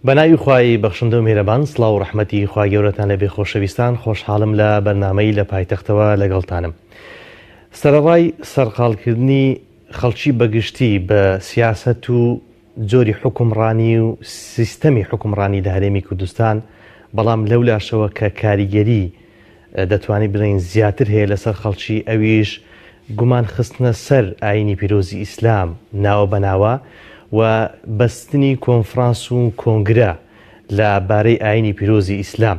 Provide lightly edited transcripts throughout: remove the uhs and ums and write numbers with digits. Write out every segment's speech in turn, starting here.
بەناوی خوای بەخشندە و میهرەبان، سڵاو و ڕەحمەتی خوای گەورەتان لەبێ خۆشەویستان. خۆشحاڵم لە بەرنامەی لە پایتەختەوە لەگەڵتانم. سەرەڕای سەرقاڵکردنی خەڵکی بەگشتی بە سیاسەت و جۆری حکومڕانی و سیستەمی حکومڕانی لە هەرێمی کوردستان، بەڵام لەو لاشەوە کە کاریگەری دەتوانێت بڵێن زیاتر هەیە لەسەر خەڵکی، ئەویش گومان خستنە سەر ئاینی پیرۆزی ئیسلام ناوە بەناوە و بەستنی کۆنفرانس و کۆنگرە لە بارەی ئاینی پیرۆزی ئیسلام.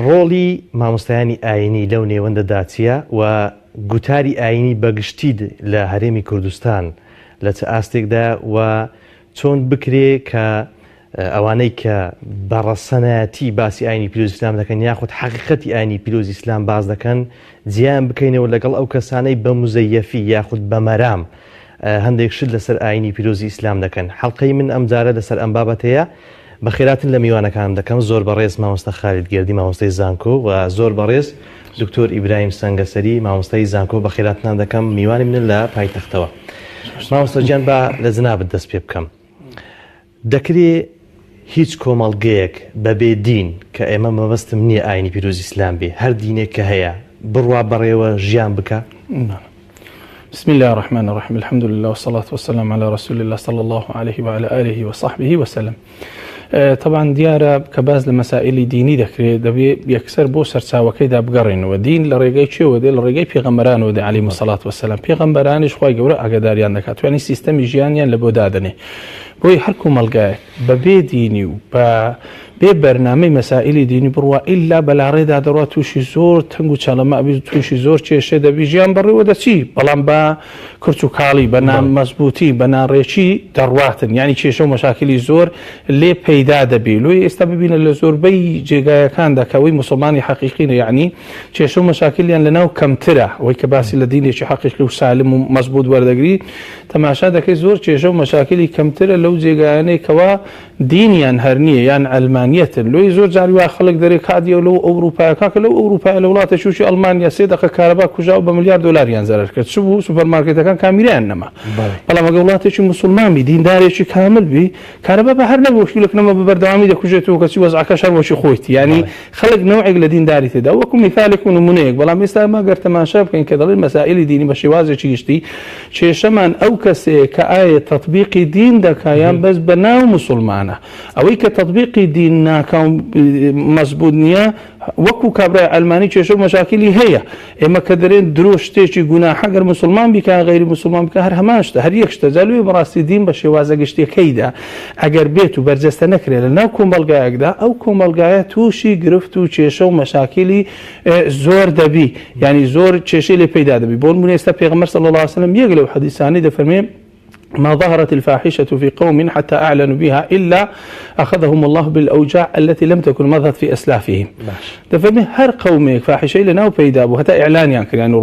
ڕۆڵی مامۆستایانی ئاینی لەو نێوەندەدا چییە و گوتاری ئاینی بەگشتی لە هەرێمی کوردستان لە چه ئاستێکدا و چۆن بکرێ کە ئەوانەی کە بەڕەسەنایەتی باسی ئاینی پیرۆزی ئیسلام دەکەن یاخود حەقیقەتی ئاینی پیرۆزی ئیسلام باز دەکەن جیان بکەینەوە لەگەڵ ئەو کەسانەی بە مزەیەفی یاخود بە مەرام هەندێک شت لەسەر ئاینی پیرۆزی ئیسلام دەکەن. حەڵقەی من ئەم جارە لەسەر ئەم بابەتەیە بە خێراتن لە میوانەکانم دەکەم. زۆر بەڕێز مامۆستا خالید گێردی، مامۆستای زانکۆ، و زۆر بەڕێز دکتۆر ئیبراهیم سەنگەسەری، مامۆستای زانکۆ، بە خێراتتان دەکەم. میوانی منن لە پایتەختەوە. مامۆستا گیان بە لە جنابت دەست پێ بکەم. دەکرێت هیچ کۆمەڵگەیەک بەبێ دین کە ئێمە مەبەستم نییە ئاینی پیرۆزی ئیسلام بێ، هەر دینێک کە هەیە بڕوا بەڕێوە ژیان بکە؟ بسم الله الرحمن الرحيم. الحمد لله والصلاة والسلام على رسول الله صلى الله عليه وعلى آله وصحبه وسلم. طبعا دیارە کە باز لە مەسائلی دینی دەکرێت دەبێت یەکسەر بۆ سەرچاوەکەیدا بگەڕێنەوە. دین لە ڕێگەی چێوە دێ؟ لە ڕێگەی پێغەمبەرانەوە دێ عەلەیهیمۇ الصەلاة وەسەلام. پێغەمبەرانیش خوای گەورە ئاگاداریان دەکات، توانی سیستەمی ژیانیان لە بۆ دادەنێ. بۆی هەر کۆمەڵگایەک بەبێ دینی و بە بێ بەرنامەی مەسائلی دینی بڕوا ئیلا بەلاڕێدا دەڕات تووشی زۆر تەنگ و چاڵەمە ئەبی، تووشی زۆر کێشە دەبی، ژیان بەڕێوە دەچی، بەڵام بە کورت و کاڵی، بە نامەزبووتی، بە ناڕێکی دەڕواتن، یعنی کێشە و مەشاکلی زۆر لێ پەیدا دەبی. لۆی ئێستا ببینە لە زۆربەی جێگایەکاندا کەوەی مسلمانی حەقیقینە، یعنی کێشە و مەشاکلیان لەناو کەمترە، ئەوەی کە باسی لە دینێکی حەقیقی و سالم و مەزبووت وەردەگری، تەماشا دەکەی زۆر کێشە و مەشاکلی کەمترە لەو جێگایانەی کەوا دینیان هەر نییە یان ئەلمانیەتن. لۆی زۆر جاری وا خەڵک دەرێ کادیە لەو ئەوروپایەکە کە لەو ئەوروپای لە وڵاتە شوشی ئەڵمانیا 3 دقە کارەبا کوژاو بە ملیار دۆلاریان زەرەر کرد. چ بوو؟ سوپەرمارکێتەکان کامیرایان نەما. بەڵام ئەگە وڵاتێکی موسڵمان بی، دیندارێکی کامل بی، کارەبا بە هەر نەبوو، شولێک نەما بە بەردەوامی دەکوژێتەوە کەچی وەزعەکەش هەر وەشی خۆیتی، یعنی خەڵک نەوعێک لە دینداری تێدا وەکو میثالێک و نمونەیەک. بەڵام ئێستا ئەمە گەر تەماشا بکەین کە دەڵێن مەسائلی دینی بە شێوازێکی گشتی کێشەمان ئەو کەسەیە کە ئایا تەطبیقی دین دەکا یان بەس بە ناو موسڵمانە. ئەوەی کە تەطبیقی دین ناکا و مەزبوط نییە، وەکو کابرای ئەلمانی کێشە و مەشاکلی هەیە. ئێمە کە دەرێن درۆ شتێکی گوناحە گەر موسڵمان بیکە غەیری موسڵمان بکە، هەر هەمان شتە، هەر یەک شتە. جالوێ بەڕاستی دین بە شێوازە گشتیەکەیدا ئەگەر بێت و بەرجەستە نەکرێت لە ناو کۆمەڵگایەکدا، ئەو کۆمەڵگایە تووشی گرفت و کێشە و مەشاکلی زۆر دەبی، یعنی زۆر کێشەی لێ پەیدا دەبی. بۆ نمونە ئێستا پێغەمبەر صلی الله علیه وسلم یەک لەو حەدیثانەی دەفەرمێ: ما ظهرت الفاحشة في قوم حتى أعلنوا بها إلا أخذهم الله بالأوجاع التي لم تكن مضت في أسلافهم. دفرمي هر قومك فاحشة لنا وبيدا بو حتى إعلان ينكر، يعني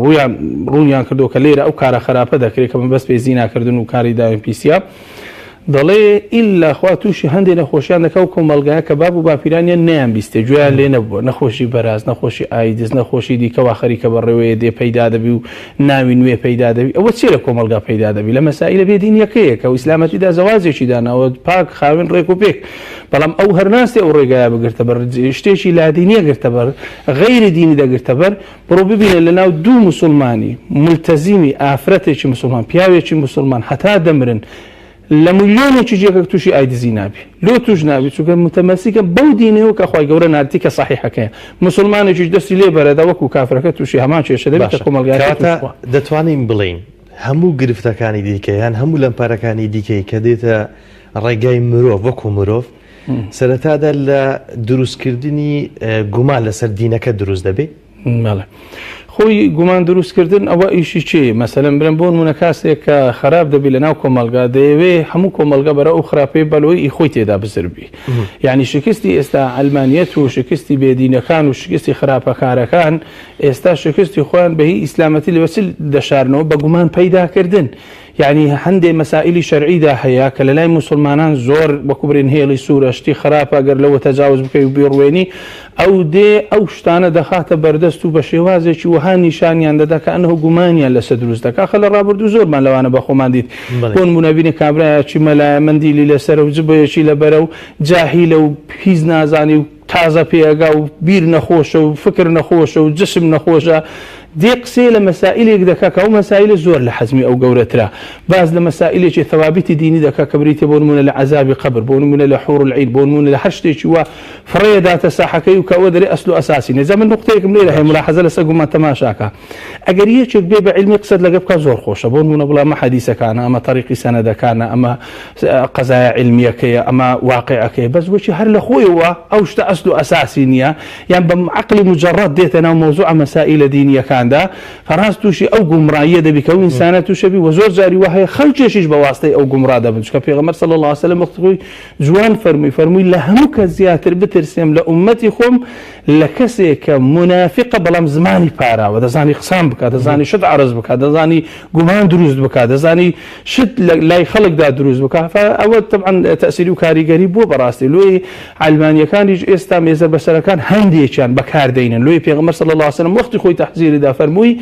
رويان كردو كليرة أو كارا خرابة ذكري كمان بس بيزينا كردن وكاري دايم بيسياب دەڵێ ئیلا خوا تووشی هەندێک نەخۆشیان دەکە و کۆمەڵگایە کە باب و باپیرانیان نەیان بیستێ، گوێیان لێ نەبووە، نەخۆشی بەراز، نەخۆشی ئایدز، نەخۆشی دیکەوا خەریکە بەڕێوەیە دێ پەیدا دەبی و ناوی نوێ پەیدا دەبی. ئەوە چێ لە کۆمەڵگا پەیدا دەبی؟ لە مەسائلە بێدینیەکەیە کە ئیسلامەتیدا زەواجێکی داناوە پاک خاوێن ڕێک و پێک، بەڵام ئەو هەرناسێ ئەو ڕێگایە بگرتە بەر، شتێکی لادینیە گرتە بەر، غەیری دینی دەگرتە بەر. بڕۆ ببینە لەناو دوو موسڵمانی ملتەزیمی ئافرەتێکی موسڵمان، پیاوێکی موسڵمان هەتا دەمرن لە ملیۆنێکی جێگەک تووشی ئایدزی نابی، لۆ توش نابی، چونکە متەمەسیکە بەو دینەوە کە خوای گەورە ناردی کە صحیحەکەیە. مسلمانێکیش دەستی لێ بەرەدا وەکو کافرەکە تووشی هەمان کێشە دەبێتە کۆمەڵگایەکە. دەتوانین بڵین هەموو گرفتەکانی دیکەیان، هەموو لەمپارەکانی دیکەی کە دێتە ڕێگای مرۆڤ وەکو مرۆڤ سەرەتادا لە دروستکردنی گومان لەسەر دینەکە دروست دەبێت. خۆی گومان دروستکردن ئەوە ئیشی چێ؟ مەسەلەن برم بۆ نمونە کاسێک کە خراپ دەبی لە ناو کۆمەڵگا، دەیەوێ هەموو کۆمەڵگا بەرە ئەو خراپەی بەلۆی خۆی تێدا بزربی. یعنی شکستی ئێستا ئەلمانیەت و شکستی بێدینەکان و شکستی خراپەکارەکان ئێستا شکستی خۆیان بەهی ئیسلامەتی لەوەچ دەشارنەوە بە گومان پەیداکردن. يعني هەندێک مەسائلی شەرعیدا هەیە کە لە لای مسلمانان زۆر وەکوبرێن هێڵی سوورە شتی خراپە ئەگەر لەوە تەجاوز بکەی و بێڕوێنی ئەو دێ ئەو شتانە دەخاتە بەردەست و بە شێوازێکی وها نیشانیان دەدا کە ئەنەهۆ گومانیان لەسەر دروست دەکا خە لە ڕابردوو زۆرمان لەوانە بە خۆمان دیت بۆ نمونە بینێ کابرایەکی مەلایە مندیلی لەسەر و جبەیەکی لەبەرە و جاهیلە و هیچ نازانی و تازە پێگا و بیر نەخۆشە و فکر نەخۆشە و جسم نەخۆشە دێ قسێ لە مەسائلێک دەکا کە ئەو مەسائلە زۆر لە حەزمی ئەو گەورەترا باز لە مەسائلێکی ثەوابیتی دینی دەکا کە بریتێ بۆ نمونە لە عەزابی قەبر بۆ نمونە لە حوور العین بۆ نمونە لە هەر شتێکی وە فڕێداتە ساحەکەی و کە ئەوە دەرێ ئەسڵ و ئەساسی نێ زەمن نقطەیەکم لێرە هەیە ملاحەزە لەسەر گومان تەماشاکە ئەگەر یەکێک بێ بە عیلمی قسەت لەگە بکە زۆر خۆشە بۆ نمونە بڵێ ئەمە حەدیسەکانە ئەمە تەریقی سەنەدەکانە ئەمە قەزایە عیلمیەکەیە ئەمە واقعەکەیە بەس بۆچی هەر لە خۆیەوە ئەو شتە ئەسڵ و ئەساسی نییە یان بە عەقلی مجەڕەد دێتە ناو مەوزوع مەسائلە دینیەکاندا ڕاست تووشی ئەو گومڕاییە دەبی کە ئەو ئینسانە تووشەبی و زۆر جاری وهەیە خەڵکێکیش بە واستەی ئەو گومڕا دەبن چکە پێغەمبەر صلی الله علیه و سلم وەختی جوان فەرمووی لە هەموو کەس زیاتر بترسێم لە ئومەتی خۆم لە کەسێک کە منافقە بەڵام زمانی پاراوە دەزانی قسان بکات دەزانی شت عرض بکات دەزانی گومان دروست بکات دەزانی شت لای خەڵکدا دروست بکات ئەوە طبعا تەسیری و کاریگەری بۆ بەڕاستی لۆی عەلمانیەکانیش ئێستا مێزە بەسەرەکان هەندێکیان بەکاردێنن لۆی پێغەمبەر صلی الله علیه و سلم وەختی خۆی تەحذیردا فەرمووی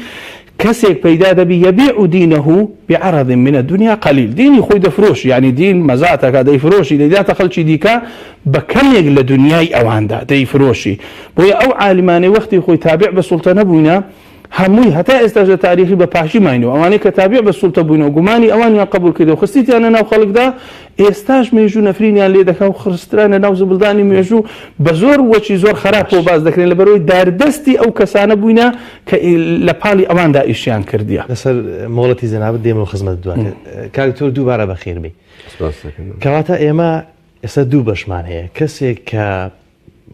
کەسێک پەیدا دەبی یەبیع دینەه بعرض من الدنيا قلیل دینی خۆی دەفرۆش یعنی دین مەزاتەکە دەیفرۆشی دەیداتە خەڵکی دیکە بە کەمێک لە دنیای ئەواندا دەیفرۆشی بۆیە ئەو عالمانەی وەختی خۆی تابع بە سوڵتە نەبووینە هەمووی هەتا ئێستاش لە تاریخی بە پاشی ماینەوە ئەوانەی کە تابع بە سوڵتە بووینەوە گومانی ئەوانیان قبول کردەوە خستیتیانە ناو خەڵکدا ئێستاش مێژوو نەفرینیان لێ دەکەن و خسترانە ناو زبڵدانی مێژوو بە زۆر وەچی زۆر خراپ و باز دەکرێن لەبەرەوەی داردەستی ئەو کەسانە بووینە کە لە پاڵی ئەواندا ئیشیان کردیە لەسەر مۆڵەتی جەنابەت دێمەوە خزمەت دواتر کاکتۆر دووبارە بەخێر بێ کەواتە ئێمە ئێستا دوو بەشمان هەیە کەسێک کە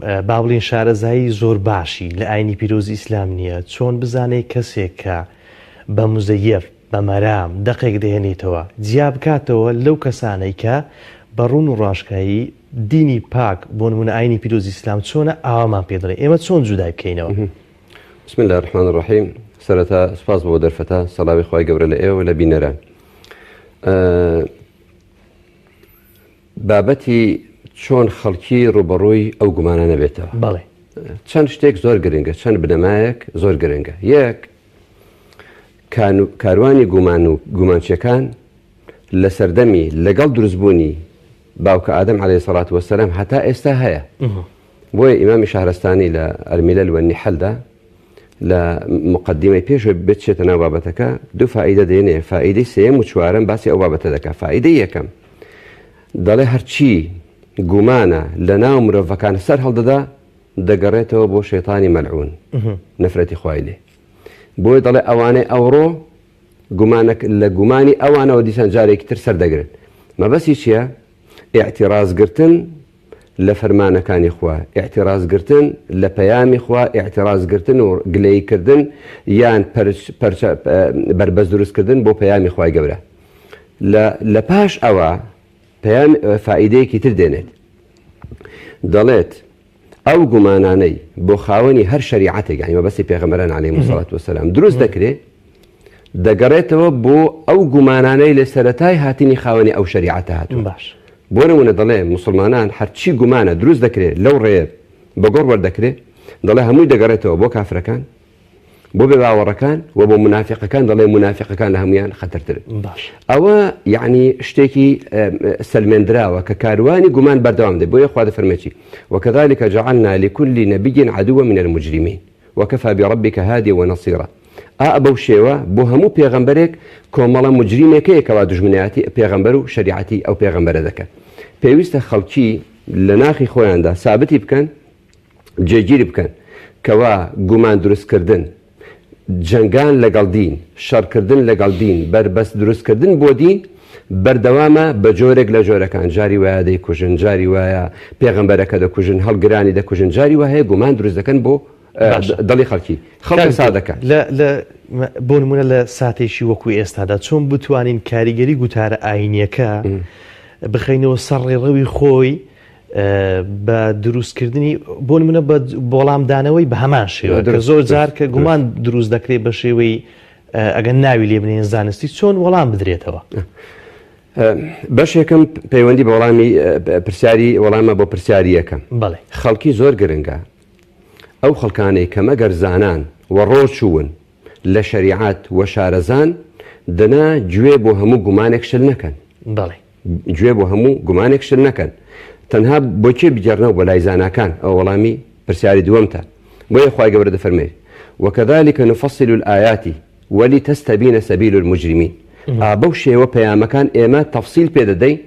باڵین شارەزایی زۆر باشی لە ئاینی پیرۆزی ئیسلام نییە چۆن بزانێت کەسێک کە بە مزەیەف بە مەرام دەقێک دێنێتەوە جیا بکاتەوە لەو کەسانەی کە بە ڕوون و ڕاشکایی دینی پاک بۆ نمونە ئاینی پیرۆزی ئیسلام چۆنە ئاوامان پێ دەڵێ ئێمە چۆن جودای بکەینەوە بسم الله الرحمن الرحیم سەرەتا سپاس بۆ دەرفەتە سەڵاوی خوای گەورە لە ئێوە لە بینەران بابەتی چۆن خەڵکی ڕوبەڕووی ئەو گومانە بێتەوە بەڵێ چەند شتێک زۆر گرنگە چەند بنەمایەک زۆر گرنگە یەک کاروانی گومان و گومانچیەکان لە سەردەمی لەگەڵ دروستبوونی باوکە ئادەم عەلەیهی سەڵات وەسەلام هەتا ئێستا هەیە بۆیە ئیمامی شارستانی لە ئەلمیلەل وەنیحەلدا لە مقدمەی پێشوە بچێتە ناو بابەتەکە دوو فائیدە دێنێ فائیدەی سێم و چوارەم باسی ئەو بابەتە دەکا فائیدەی یەکەم دەڵێ هەرچی گومانە لە ناو مرۆڤەکان سەر هەڵدەدا دەگەڕێتەوە بۆ شەیطانی مەلعون نەفرەتی خوای لێ بۆی دەڵێ ئەوانەی ئەوڕۆ لە گومانی ئەوانەوە دیسان جارێکی تر سەردەگرن مەبەسی چییە؟ ئیعتیرازگرتن لە فەرمانەکانی خوا ئیعتیرازگرتن لە پەیامی خوا ئیعتیرازگرتن و گلەیکردن یان بەربەز دروستکردن بۆ پەیامی خوای گەورە لە پاش ئەوە فائیدەیەکی تر دێنێت دەڵێت ئەو گومانانەی بۆ خاوەنی هەر شەریعەتێک یعنی مەبەستی پێغەمبەران عەلەیهیمو سەڵات وەسەلام دروست دەکرێت دەگەڕێتەوە بۆ ئەو گومانانەی لە سەرەتای هاتنی خاوەنی ئەو شەریعەتە هاتووە باش بۆ نمونە دەڵێ مسلمانان هەرچی گومانە دروست دەکرێت لەو ڕێیە بەگۆڕ وەردەکرێت دەڵێ هەمووی دەگەڕێتەوە بۆ کافرەکان بۆ بێباوەڕەکان و بۆ منافقەکان دەڵێ منافقەکان لە هەمویان خەتەرتر ئەوە یعنی شتێکی سەلمێنراوە کە کاروانی گومان بەردەوام دێت بۆیە خوا دەفەرمێتی وكذلك جعلنا لكل نبي عدوا من المجرمين وكفى بربك هاديا ونصيرا بەو شێوە بۆ هەموو پێغەمبەرێک کۆمەڵە مجریمێکەیە کەوا دوژمنایەتی پێغەمبەر و شەریعەتی ئەو پێغەمبەرە دەکەن پێویستە خەڵکی لە ناخی خۆیاندا سابتی بکەن جێگیری بکەن کەوا گومان دروستکردن جەنگان لەگەڵ دین شەڕکردن لەگەڵ دین بربەست دروستکردن بۆ دین بەردەوامە بە جۆرێک لە جۆرەکان جاری وایە دەیکوژن جاری وایە پێغەمبەرەکە دەکوژن هەڵگرانی دەکوژن جاری وایە گومان دروست دەکەن بۆ دڵی خەڵکی خەڵک سادەکە بۆ نمونە لە ساتێکی وەکو ئێستادا چۆن بتوانین کاریگەری گوتارە ئاینیەکە بخەینەوە سەر ڕێڕەوی خۆی بە دروستکردنی بۆ نمونە بە بۆڵامدانەوەی بە هەمان شێوە کە زۆر جار کە گومان دروست دەکرێت بە شێوەی ئەگەن ناوی لێ بنێن زانستی چۆن وەڵام بدرێتەوە. بەشێکم پەیوەندی بە وەڵامی پرسیاری وەڵامە بۆ پرسیاری یەکەم. بەڵێ خەڵکی زۆر گرنگە ئەو خەڵکانەی کە مەگەر زانان و ڕۆچوون لە شەریعەت و شارەزان دەنا گوێ بۆ هەموو گومانێک شل نەکەن. بەڵێ گوێ بۆ هەموو گومانێک شل نەکەن، تەنها بۆچێ بگەڕنەوە بە لای زاناکان. ئەو وەڵامی پرسیاری دووەمتە. بۆیە خوای گەورە دەفەرمێ وكذلك نفصل الآيات ولتستبين سبيل المجرمين. بەو شێوە پەیامەکان ئێمە تەفسیل پێ دەدەین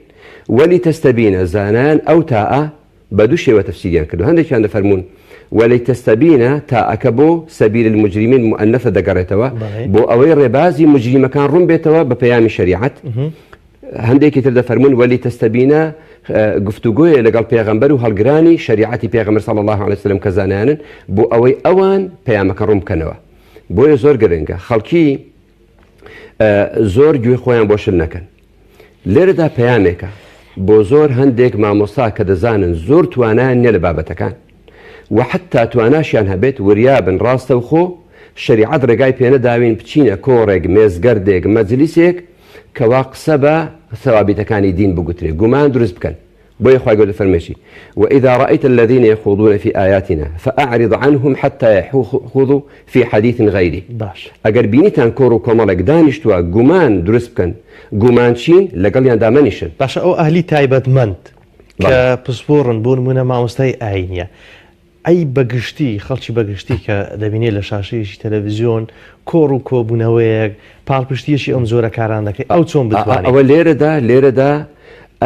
وەلیتەستەبینە زانایان ئەو تاءە بە دوو شێوە تەفسیریان کردو. هەندێکیان دەفەرمون وەلیتەستەبینە تاءەکە بۆ سەبیل المجرمین مؤنەثە دەگەڕێتەوە بۆ ئەوەی ڕێبازی مجریمەکان ڕوون بێتەوە بە پەیامی شەریعەت. هەندێکی تر دەفەرمون وەلیتەستەبینە گفتوگۆیە لەگەڵ پێغەمبەر و هەڵگرانی شەریعەتی پێغەمبەر صلی الله علیه وسلم کە زانایانن بۆ ئەوەی ئەوان پەیامەکە ڕوون بکەنەوە. بۆیە زۆر گرنگە خەڵکی زۆر گوێ خۆیان بۆ شل نەکەن. لێرەدا پەیامێکە بۆ زۆر هەندێک مامۆستا کە دەزانن زۆر توانایان نییە لە بابەتەکان و حتا تواناشیان هەبێت وریابن ڕاستە و خۆ شەریعەت ڕێگای پێنەداوین بچینە کۆڕێک مێزگەردێک مەجلیسێک کەوا قسە بە ثەوابیتەکانی دین بگوترێ گومان دروست بکەن. بۆیە خوای گەورە فەرمێشی وإذا رأيت الذين يخوضون في آياتنا فأعرض عنهم حتى يخوضوا في حديث غيره. باش ئەگەر بینیتان کۆڕ و کۆمەڵێک دانیشتووە گومان دروست بکەن گومانچین لەگەڵیان دامەنیشن. باشە ئەو ئەهلی تایبەتمەند کە پسپۆڕن بۆ نمونە مامۆستای ئاینیە ئەی بەگشتی خەڵکی بەگشتی کە دەبینێت لە شاشەیەکی تەلەڤیزیۆن کۆڕ و کۆبوونەوەیەک پاڵپشتیەکی ئەم زۆرە کاران دەکەی ئەو چۆن بتوانێت ئەوە لێرەدا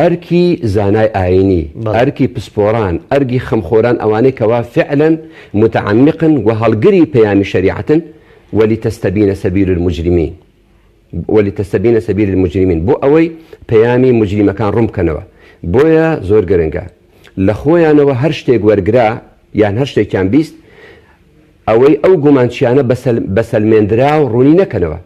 ئەرکی زانای ئاینی ئەرکی پسپۆران ئەرگی خەمخۆران ئەوانەی کەوا فعلەن متعمقن و هەڵگری پەیامی شەریعەتن وەلیتەستەبینە سەبیل المجرمین وەلیتەستەبینە سەبیل المجرمین بۆ ئەوەی پەیامی مجریمەکان ڕوون بکەنەوە. بۆیە زۆر گرنگە لە خۆیانەوە هەر شتێک وەرگرا یان هەر شتێکیان بیست ئەوەی ئەو گومانچیانە بەسەلمێنرا و ڕوونی نەکەنەوە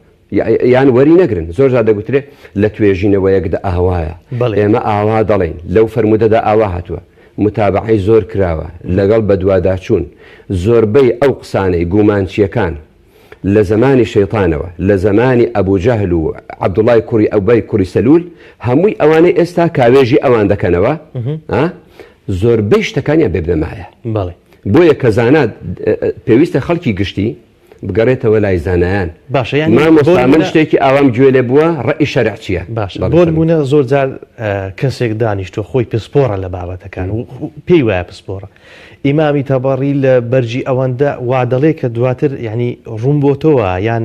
یان وەری نەگرن. زۆر جار دەگوترێ لە توێژینەوەیەکدا ئاوایە ئێمە ئاوا دەڵێن لەو فەرمودەدا ئاوا هاتووە متابعەی زۆر کراوە لەگەڵ بە دوواداچوون. زۆربەی ئەو قسانەی گومانچیەکان لە زمانی شەیطانەوە لە زمانی ئەبوو جەهل و عەبدوڵای کوڕی ئەوبەی کوڕی سەلول هەمووی ئەوانەی ئێستا کاوێژی ئەوان دەکەنەوە زۆربەی شتەکانیان بێ بنەمایە. بۆیە کە زانات پێویستە خەڵکی گشتی بگەڕێتەوە لای زانایان. باشە مامۆستا من شتێکی ئاوام گوێ لێ بووە ڕەئی شەرع چییە؟ باشە بۆ نمونە زۆر جار کەسێک دانیشتۆ خۆی پسپۆڕە لە بابەتەکان و پێی وایە پسپۆڕە ئیمامی تەبەڕی لە بەرجی ئەوەندە وا دەڵێ کە دواتر یعنی ڕوون بۆتەوە یان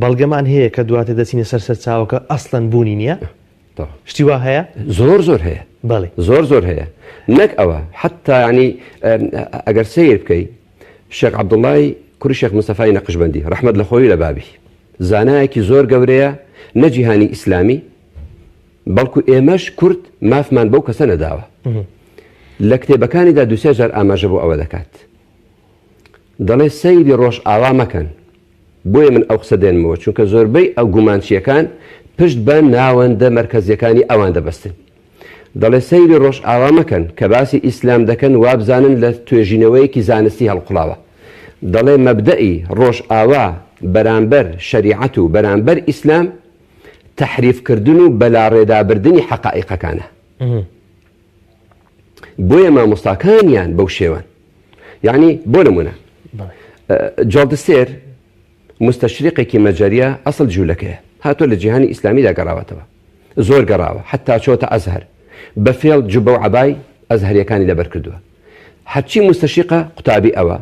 بەڵگەمان هەیە کە دواتر دەچینە سەر چاوەکە ئەسڵەن بوونی نییە شتی وا هەیە؟ زۆر هەیە. بەڵێ زۆر هەیە. نەک ئەوە حتا ینی ئەگەر سیر بکەی شێخ عەبدوڵای کوڕی شێخ مستەفای نەقشبەندی ڕەحمەت لە خۆی لە بابی زانایەکی زۆر گەورەیە نەجیهانی ئیسلامی بەڵکو ئێمەش کورد مافمان بەو کەسە نەداوە. لە کتێبەکانیدا دووسێ جار ئاماژە بۆ ئەوە دەکات دەڵێ سەیری ڕۆژ ئاوا مەکەن. بۆیە من ئەو قسە دێنمەوە چونکە زۆربەی ئەو گومانچیەکان پشت بە ناوەندە مەرکەزیەکانی ئەوان دەبەستن. دەڵێ سەیری ڕۆژ ئاوا مەکەن کە باسی ئیسلام دەکەن وابزانن لە توێژینەوەیەکی زانستی هەڵقڵاوە. دەڵێ مەبدەئی ڕۆژ ئاوا بەرامبەر شەریعەت و بەرامبەر ئیسلام تەحریفکردن و بەلاڕێدابردنی حەقائیقەکانە. بۆیە مامۆستاکانیان بەو شێوەن یعنی بۆ نمونە جۆڵدسێر مستەشریقێکی مەجەریە ئەسڵ جوولەکەیە هاتۆ لە جیهانی ئیسلامیدا گەڕاوەتەوە زۆر گەڕاوە حتا چۆتە ئەزهەر بە فێڵ جوبە و عەبای ئەزهەریەکانی لەبەر کردووە. هەرچی مستەشریقە قوتابی ئەوە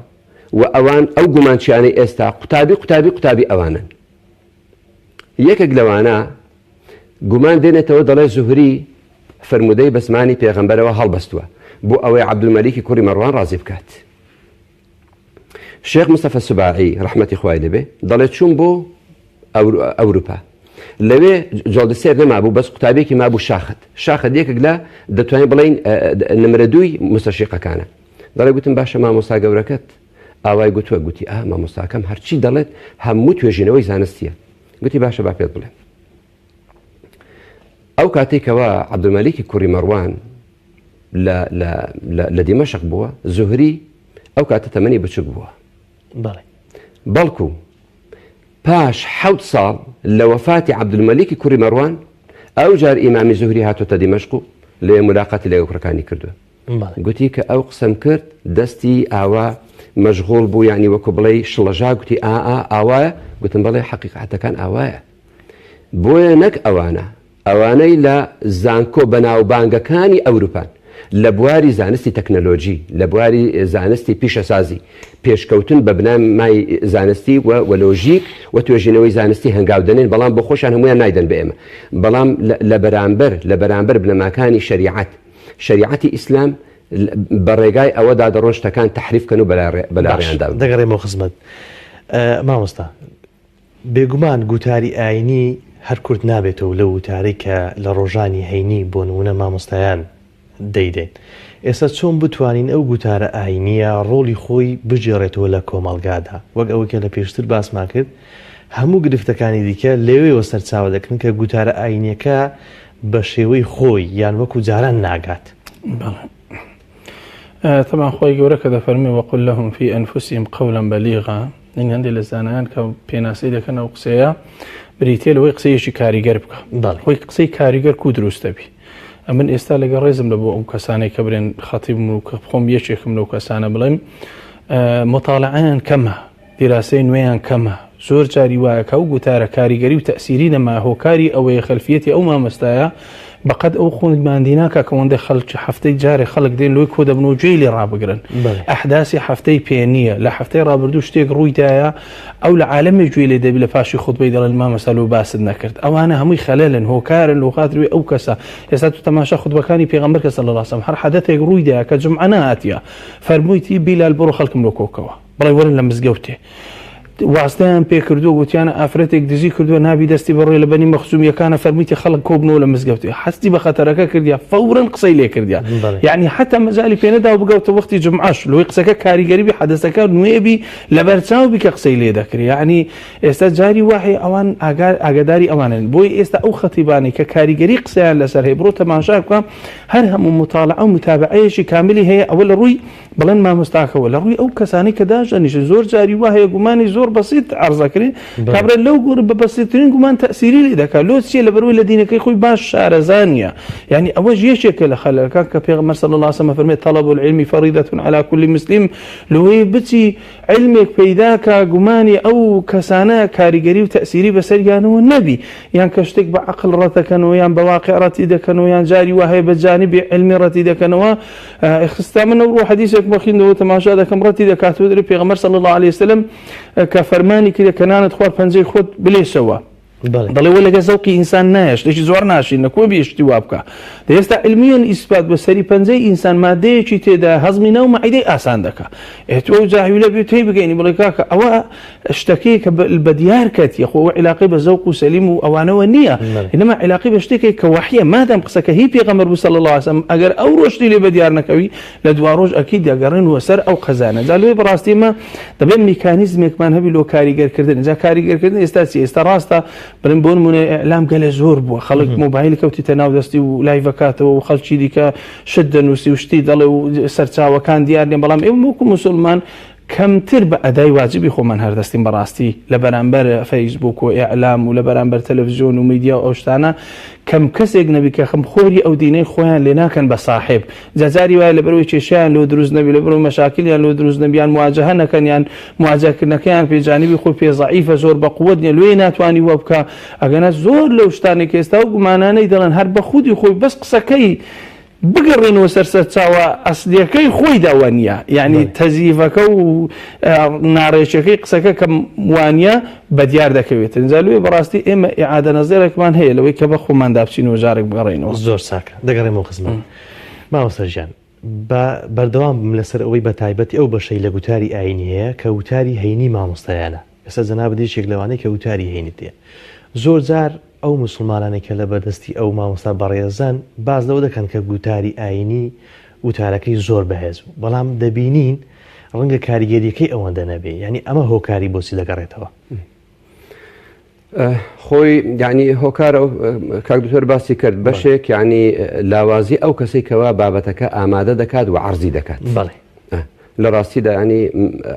و ئەوان ئەو گومانچیانەی ئێستا قوتابی ئەوانن. یەکێک لەوانە گومان دێنێتەوە دەڵێ زوهری فرمودەی بە زمانی پێغەمبەرەوە هەڵبەستووە بۆ ئەوەی عەبدولمەلیکی کوڕی مەڕوان ڕازی بکات. شێخ مستەفە سوباعی ڕەحمەتی خوای لێبێ دەڵێت چوون بۆ ئەوروپا لەوێ جۆڵدسێر نەمابوو بەس قوتابێکی مابوو شاخت یەکێک لە دەتوانین بڵین نمرە دووی مستەشریقەکانە. دەڵێ گوتم باشە مامۆستا گەورەکەت ئاوای گوتووە گوتی مامۆستاکەم هەرچی دەڵێت هەموو توێژینەوەی زانستیە. گوتی باشە با پێت بڵێم. ئەو کاتێکەوە عەبدولمەلیکی کوڕی مەڕوان لە دیمەشق بووە زوهری ئەو کاتە تەمەنی بچووک بووە. بەڵکو پاش 7 ساڵ لە وەفاتی عەبدولمەلیکی کوڕی مەڕوان ئەو جار ئیمامی زوهری هاتوۆتە دیمەشق و لێ ملاقاتی لەگەڵ کوڕەکانی کردووە. گوتی کە ئەو قسەم کرد دەستی ئاوا مەشغوڵ بوو، یعنی وەکو بڵێ شڵەژا، گوتی ئاوایە؟ گوتم بەڵێ حەقیقەتەکان ئاوایە. بۆیە نەک ئەوانەی لە زانکۆ بەناوبانگەکانی ئەوروپان لە بواری زانستی تەکنەلۆجی، لە بواری زانستی پیشەسازی پێشکەوتن بە بنەمای زانستی وەلۆژیک و توێژینەوەی زانستی هەنگاودەنێن، بەڵام بۆ خۆشیان هەمویان نایدەن بە ئێمە. بەڵام لە بەرامبەر بنەماکانی شریعەتی ئیسلام بە ڕێگای ئەوەدا دەڕۆن شتەکان تەحریفکەن و بەلاڕێیاندا. دەگەڕێمەوە خزمەت مامۆستا. بێگومان گوتاری ئاینی هەر کورد نابێتەوە لە وتاری کە لە ڕۆژانی هەینی بۆ نمونە مامۆستایان دەیدێن. ئێستا چۆن بتوانین ئەو گوتارە ئاینیە ڕۆڵی خۆی بژێڕێتەوە لە کۆمەڵگادا، وەک ئەوەی کە لە پێشتر باسمان کرد هەموو گرفتەکانی دیکە لەوێەوە سەرچاوە دەکەن کە گوتارە ئاینیەکە بە شێوەی خۆی یان وەکو جاران ناگات. طبعا خۆی گەورە کە دەفەرمێ وەقل لەهم فی ئەنفوسیهم قەولا بەلیغا، هەندێک لە زانایان کە پێناسەی دەکەن ئەو قسەیە بریتێ لەوەی قسەیەکی کاریگەر بکە، خۆی قسەی کاریگەر کو دروستە بی. ئەمن ئێستا لەگە ڕێزم لە بۆ ئەو کەسانەی کە برێن خەتیبم و خۆم یەکێکم لەو کەسانە بڵێم مطالعەیان کەمە، دیراسەی نوێیان کەمە، زۆر جاری وایە کە ئەو گوتارە کاریگەری و تەسیری نەما هۆکاری ئەوەیە خەلفیەتی ئەو مامۆستایە بەقەت ئەو خوێندماندی ناکە کە ئەوەندە خەڵکی هەفتەی جارێ خەڵک دێن لۆی کۆ دەبن و گوێی لێ ڕابگرن. ئەحداسی هەفتەی پێ نییە، لە هەفتەی ڕابردوو شتێک ڕوویدایە ئەو لە عالەمی گوێی لێ دەبی لە پاشی خوتبەی دەڵێن مامۆستا لەو باست نەکرد. ئەوانە هەمووی خەلەلن، هۆکارن لە خاتری ئەو کەسە. ئێستا تو تەماشا خوتبەکانی پێغەمبەر کە صلی الله علیه و سلم هەر حەدەتێک ڕوویدایە کە جومعە نهاتیە فەرموویتی بیلال بڕۆ خەڵکم لۆ کۆکەوە بڵێ وەرن لە مزگەوتێ. واستیان پێ کردو گوتیانە ئافرەتێک دزی کردووە نابی دەستی بەڕێ لە بەنی مەخزومیەکانە فەرمیتی خەڵک کۆبنەوە لە مزگەوتێ، حەستی بە خەتەرەکە کردیا فەورەن قسەی لێ کردیا. یعنی حتا مەجالی پێنەدا و بگەوتە وەختی جمعەش لۆی قسەکە کاریگەری بی حەدەسەکە نوێبی لە بەرچاو بی کە قسەی لێ دەکرد. یعنی ئێستا جاری وحی ئەوان ئاگاداری ئەوانن. بۆی ئێستا ئەو خەتیبانی کە کاریگەری قسەیان لەسەر هەیە بڕۆ تەماشا بکە هەر هەموو مطالعە و متابعەیەکی کاملی هەیە. ئەوە لە ڕووی بڵێن مامۆستاکەوە، لە ڕووی ئەو کەسانی کە داژەنیشن زۆر جاری وهەیە گومانی زۆر بەسیط عرضەکرێ کابرا لەو گۆڕ بە بەسیترین گومان تەسیری لێ دەکات. لۆ چیە لە بەروی لە دینەکەی خۆی باش شارەزانیە. یعنی ئەوەش یەکێکە لە خەلەکان کە پێغەمبەر صلی الله علیه و سلم فەرمێت طلب العلم فریضة على كل مسلم، لەوەی بچی علمێک پەیدا کە گومانی ئەو کەسانە کاریگەری و تەسیری بەسەریانەوە نەبی، یان کە شتێک بە عەقڵ ڕەتەکەنەوە یان بە واقع ڕەتی دەکەنەوە یان جاری وهەیە بە جانیبی علمی ڕەتی دەکەنەوە. خستا من ئەو حەدیثێک بەخیندەوە تەماشا دەکەم ڕەتی دەکاتەوە دەرێ پێغەمبەر صلی الله علیه و سلم کە فەرمانی کرد کە نانت خوارد پەنجەی خۆت بلێسەوە، دەڵێ وە لەگە زەوقی ئینسان نایە شتێکی زۆر ناشین نەکوە بێشتی وا بکە. ئێستا علمیان ئیسپات بە سەری پەنجەی ئینسان مادەیەکی تێدا هەزمی ناو مەعیدەی ئاسان دەکە. تۆ جاهوی لە بێت بگەینی بڵێ کاکە ئەوە شتەکەی کە بە دیار کەتی خۆ علاقی بە زەوق و سەلیم و ئەوانەوە نییە، ئینەما علاقی بە شتێکی کە وحیە مادام قسەکە هی پێغەمبەر بوو صلی الله علیه و سلم ئەگەر ئەو ڕۆشتی لێ بە دیار نەکەوی لە دوا ڕۆژ ئەکید دەگەڕێنەوە سەر ئەو خەزانە. جا لێ بەڕاستی مە دەبێت میکانیزمێکمان هەبی لۆ کاریگەرکردن. جا کاریگەرکردن ئێستا چی؟ ئێستا ڕاستە بڵێن بۆ نمونە ئەعلام گەلە زۆر بووە، خەڵک مۆبایل کەوتیتە ناو دەستی و لایڤەکاتەوە و خەڵکی دیکە شت دەنووسی و شتی دەڵێ و سەرچاوەکان دیار نێن. بەڵام ئێمە وەکو موسڵمان کەمتر بە ئەدای واجبی خۆمان هەردەستین بەڕاستی لە بەرامبەر فەیسبوک و ئیعلام و لە بەرامبەر تەلەڤیزیۆن و میدیا و ئەو شتانە کەم کەسێک نەبی کە خەمخۆری ئەو دینەی خۆیان لێ ناکەن بە صاحب. جاری وایە لە بەرەوەی کێشیان لۆ دروست نەبی، لە بەرەوەی مەشاکلیان لۆ دروست نەبیان مواجهە نەکەن یان مواجهکردنەکەیان پێ جانیبی خۆی پێ ضعیفە زۆر بە قووەت نیە لێ ناتوانی وە بکە. ئەگەنە زۆر لەو شتانێک ئێستا و گومانانەی دەڵێن هەر بە خودی خۆی بەس قسەکەی بگەڕێنەوە سەرچاوە ئەسلیەکەی خۆی داوە نییە، یعنی تەزیفەکە و ناڕێچەکەی قسەکە کە وانە بە دیار دەکەوێت. جالوێ بەڕاستی ئێمە ئیعادە نەزێرێکمان هەیە لەوەی کە بە خۆمان دابچینەوە جارێک بگەڕێنەوە. زۆر ساکە دەگەڕێمەوە خزمەت مامۆستا گیان. بەردەوام لەسەر ئەوەی بە تایبەتی ئەو بەشەی لە گوتاری ئاینی هەیە کە وتاری هەینی مامۆستایانە. ئێستا جەناب دێشێک لەوانەیە کە وتاری هەینی تێ زۆر جار ئەو مسلمانانێک کە لە بەردەستی ئەو مامۆستا بەڕێزان باز لەوە دەکەن کە گوتاری ئاینی وتارەکەی زۆر بەهێز بوو، بەڵام دەبینین ڕەنگە کاریگەریەکەی ئەوەندە نەبێ. یعنی ئەمە هۆکاری بۆچی دەگەڕێتەوە؟ خۆی یعنی هۆکارە کاک دکتۆر باسی کرد بەشێک یعنی لاوازی ئەو کەسێک کەوا بابەتەکە ئامادە دەکات و عەرزی دەکات. بەڵێ لە ڕاستیدا ینی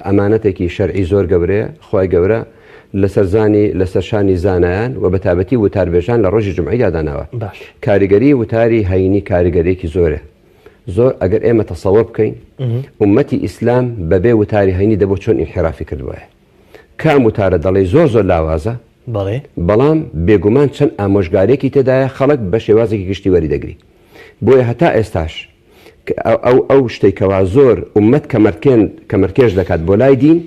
ئەمانەتێکی شەرعی زۆر گەورەیە. خۆی گەورە لەسەر شانی زانایان و بەتابەتی وتاربێژان لە ڕۆژی جمعەیە داناوە باش کاریگەری وتاری هەینی کاریگەرێکی زۆرە زۆر ئەگەر ئێمە تەسەوەر بکەین ئومەتی ئیسلام بەبێ وتاری هەینی دەبۆ چۆن ئینحرافی کردووە کام وتارە دەڵێ زۆر لاوازە بەڵێ بەڵام بێگومان چەند ئامۆژگارێکی تێدایە خەڵک بە شێوازێکی گشتی وەری دەگری بۆیە هەتا ئێستاش ئەو شتێکەوە زۆر ئومەت کەمەرکێش دەکات بۆ لای دین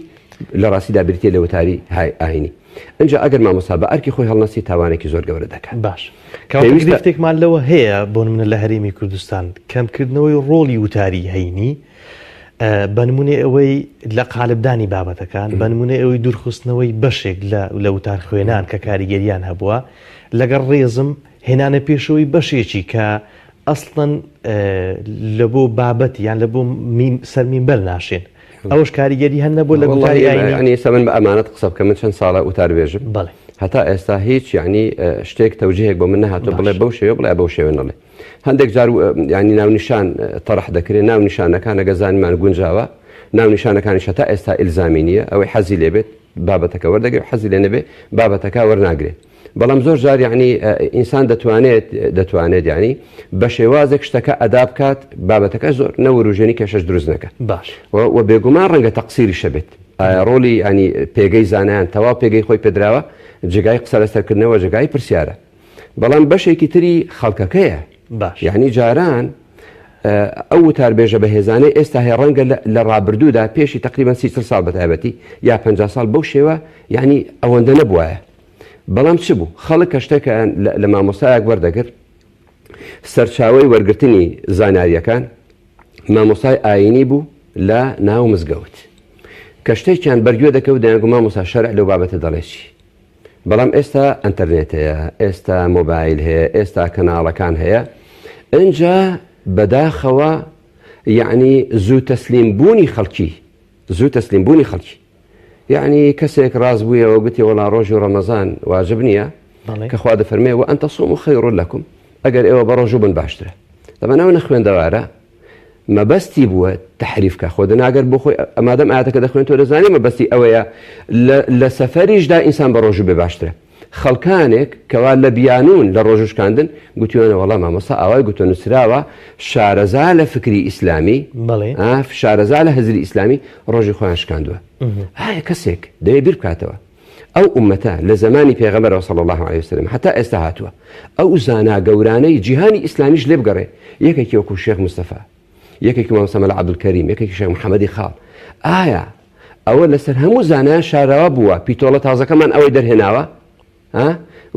لە ڕاستیدا بریتێ لە وتاری ئاینی ئەنجا ئەگەر مامۆستا بە ئەرکی خۆی هەڵنەسی تاوانێکی زۆر گەورە دەکات باش کەوتێکمان لەوە هەیە بۆ منە لە هەرێمی کوردستان کەمکردنەوەی ڕۆڵی وتاری هەینی بەنمونێ ئەوەی لە قالبدانی بابەتەکان بەنمونێ ئەوەی دوورخستنەوەی بەشێک لە وتار خوێنان کە کاریگەریان هەبووە لەگەڵ ڕێزم هێنانە پێشەوەی بەشێکی کە ئەسڵەن لە بۆ بابەت یان لە بۆ سەرمین بەر ناشێن ئەوش کاریگەری هەن نەبوو لە وتاری ئاینی سەمن بە ئەمانەت قسە بکە من چەند ساڵە وتاربێژم بەڵێ هەتا ئێستا هیچ یعنی شتێک تەوجیهێک بۆ من نەهاتوە بڵێ بەو شێوە بڵێ بەو شێوە نەڵێ هەندێک جار ینی ناونیشان تەڕح دەکرێت ناونیشانەکان ئەگە زانیمان گونجاوە ناونیشانەکانیش هەتا ئێستا ئیلزامی نییە ئەوەی حەزی لێبێت بابەتەکە وەردەگرێت حەزی لێ نەبێت بابەتەکە وەرناگرێت بەڵام زۆر جار یعنی ئینسان دەتوانێت ینی بە شێوازێک شتەکە ئەدا بکات بابەتەکە زۆر نەوەروژێنی کێشەش دروست نەکات باش و بێگومان ڕەنگە تەقسیری شەبێت ڕۆلی ینی پێگەی زانایان تەواو پێگەی خۆی پێدراوە جگای قسە لەسەرکردنەوە جگای پرسیارە بەڵام بەشێکی تری خەڵکەکەیە باش یعنی جاران ئەو وتاربێژە بەهێزانەی ئێستا هەیە ڕەنگە لە ڕابردوودا پێشی تقریبان 30 ساڵ بەتایبەتی یا 50 ساڵ بەو شێوە یعنی ئەوەندە نەبووایە بەڵام چ بوو خەڵک کە شتێکە لە مامۆستایەک وەردەگرت سەرچاوی وەرگرتنی زاناریەکان مامۆستای ئاینی بوو لە ناو مزگەوت کە شتێکیان بەرگوێ دەکەوت دەیانگو مامۆستا شەرع لەو بابەتە دەڵێکی بەڵام ئێستا ئەنتەرنێت هەیە ئێستا مۆبایل هەیە ئێستا کەناڵەکان هەیە ئەنجا بەداخەوە یعنی زوو تەسلیمبوونی خەڵکی یعنی کەسێک ڕاز بوویەوە گوتی وەڵا ڕۆژی ڕەمەزان واجب نییە کە خوا دەفەرمێ و ئەن تەصوموا خەیڕ لەکم ئەگەر ئێوە بە ڕۆژوو بن باشترە دەبەنەوە نەخوێندەوارە مەبەستی بووە تەحریفکە خۆ دەناگەر بۆ خۆی ئەمادەم ئاەتەکە دەخوێن تۆ دەزانی مەبەستی ئەوەیە لە سەفەریشدا ئینسان بە ڕۆژوو بێ باشترە خەڵکانێک کەوا لە بیانون لە ڕۆژشکاندن گوتیوانە وەڵام مامۆستا ئاوای گوتۆ نووسراوە شارەزا لە فکری ئیسلامی شارەزا لە هەزری ئیسلامی ڕۆژی خۆیان شکاندووە هاە کەسێک دەوێ بیر بکاتەوە ئەو ئومەتە لە زمانی پێغەمبەرەوە صلی الله علیه وسلم هەتا ئێستا هاتووە ئەو زانا گەورانەی جیهانی ئیسلامیش لێ بگەڕێ یەکێکی وەکو شێخ مستەفا یەکێکی مام سەمەل عەبدولکەریم یەکێکی شێخ محەممەدی خاڵ ئایا ئەوە لەسەر هەموو زانایان شاراوە بووە پیتۆڵە تازەکەمان ئەوەی دەرهێناوە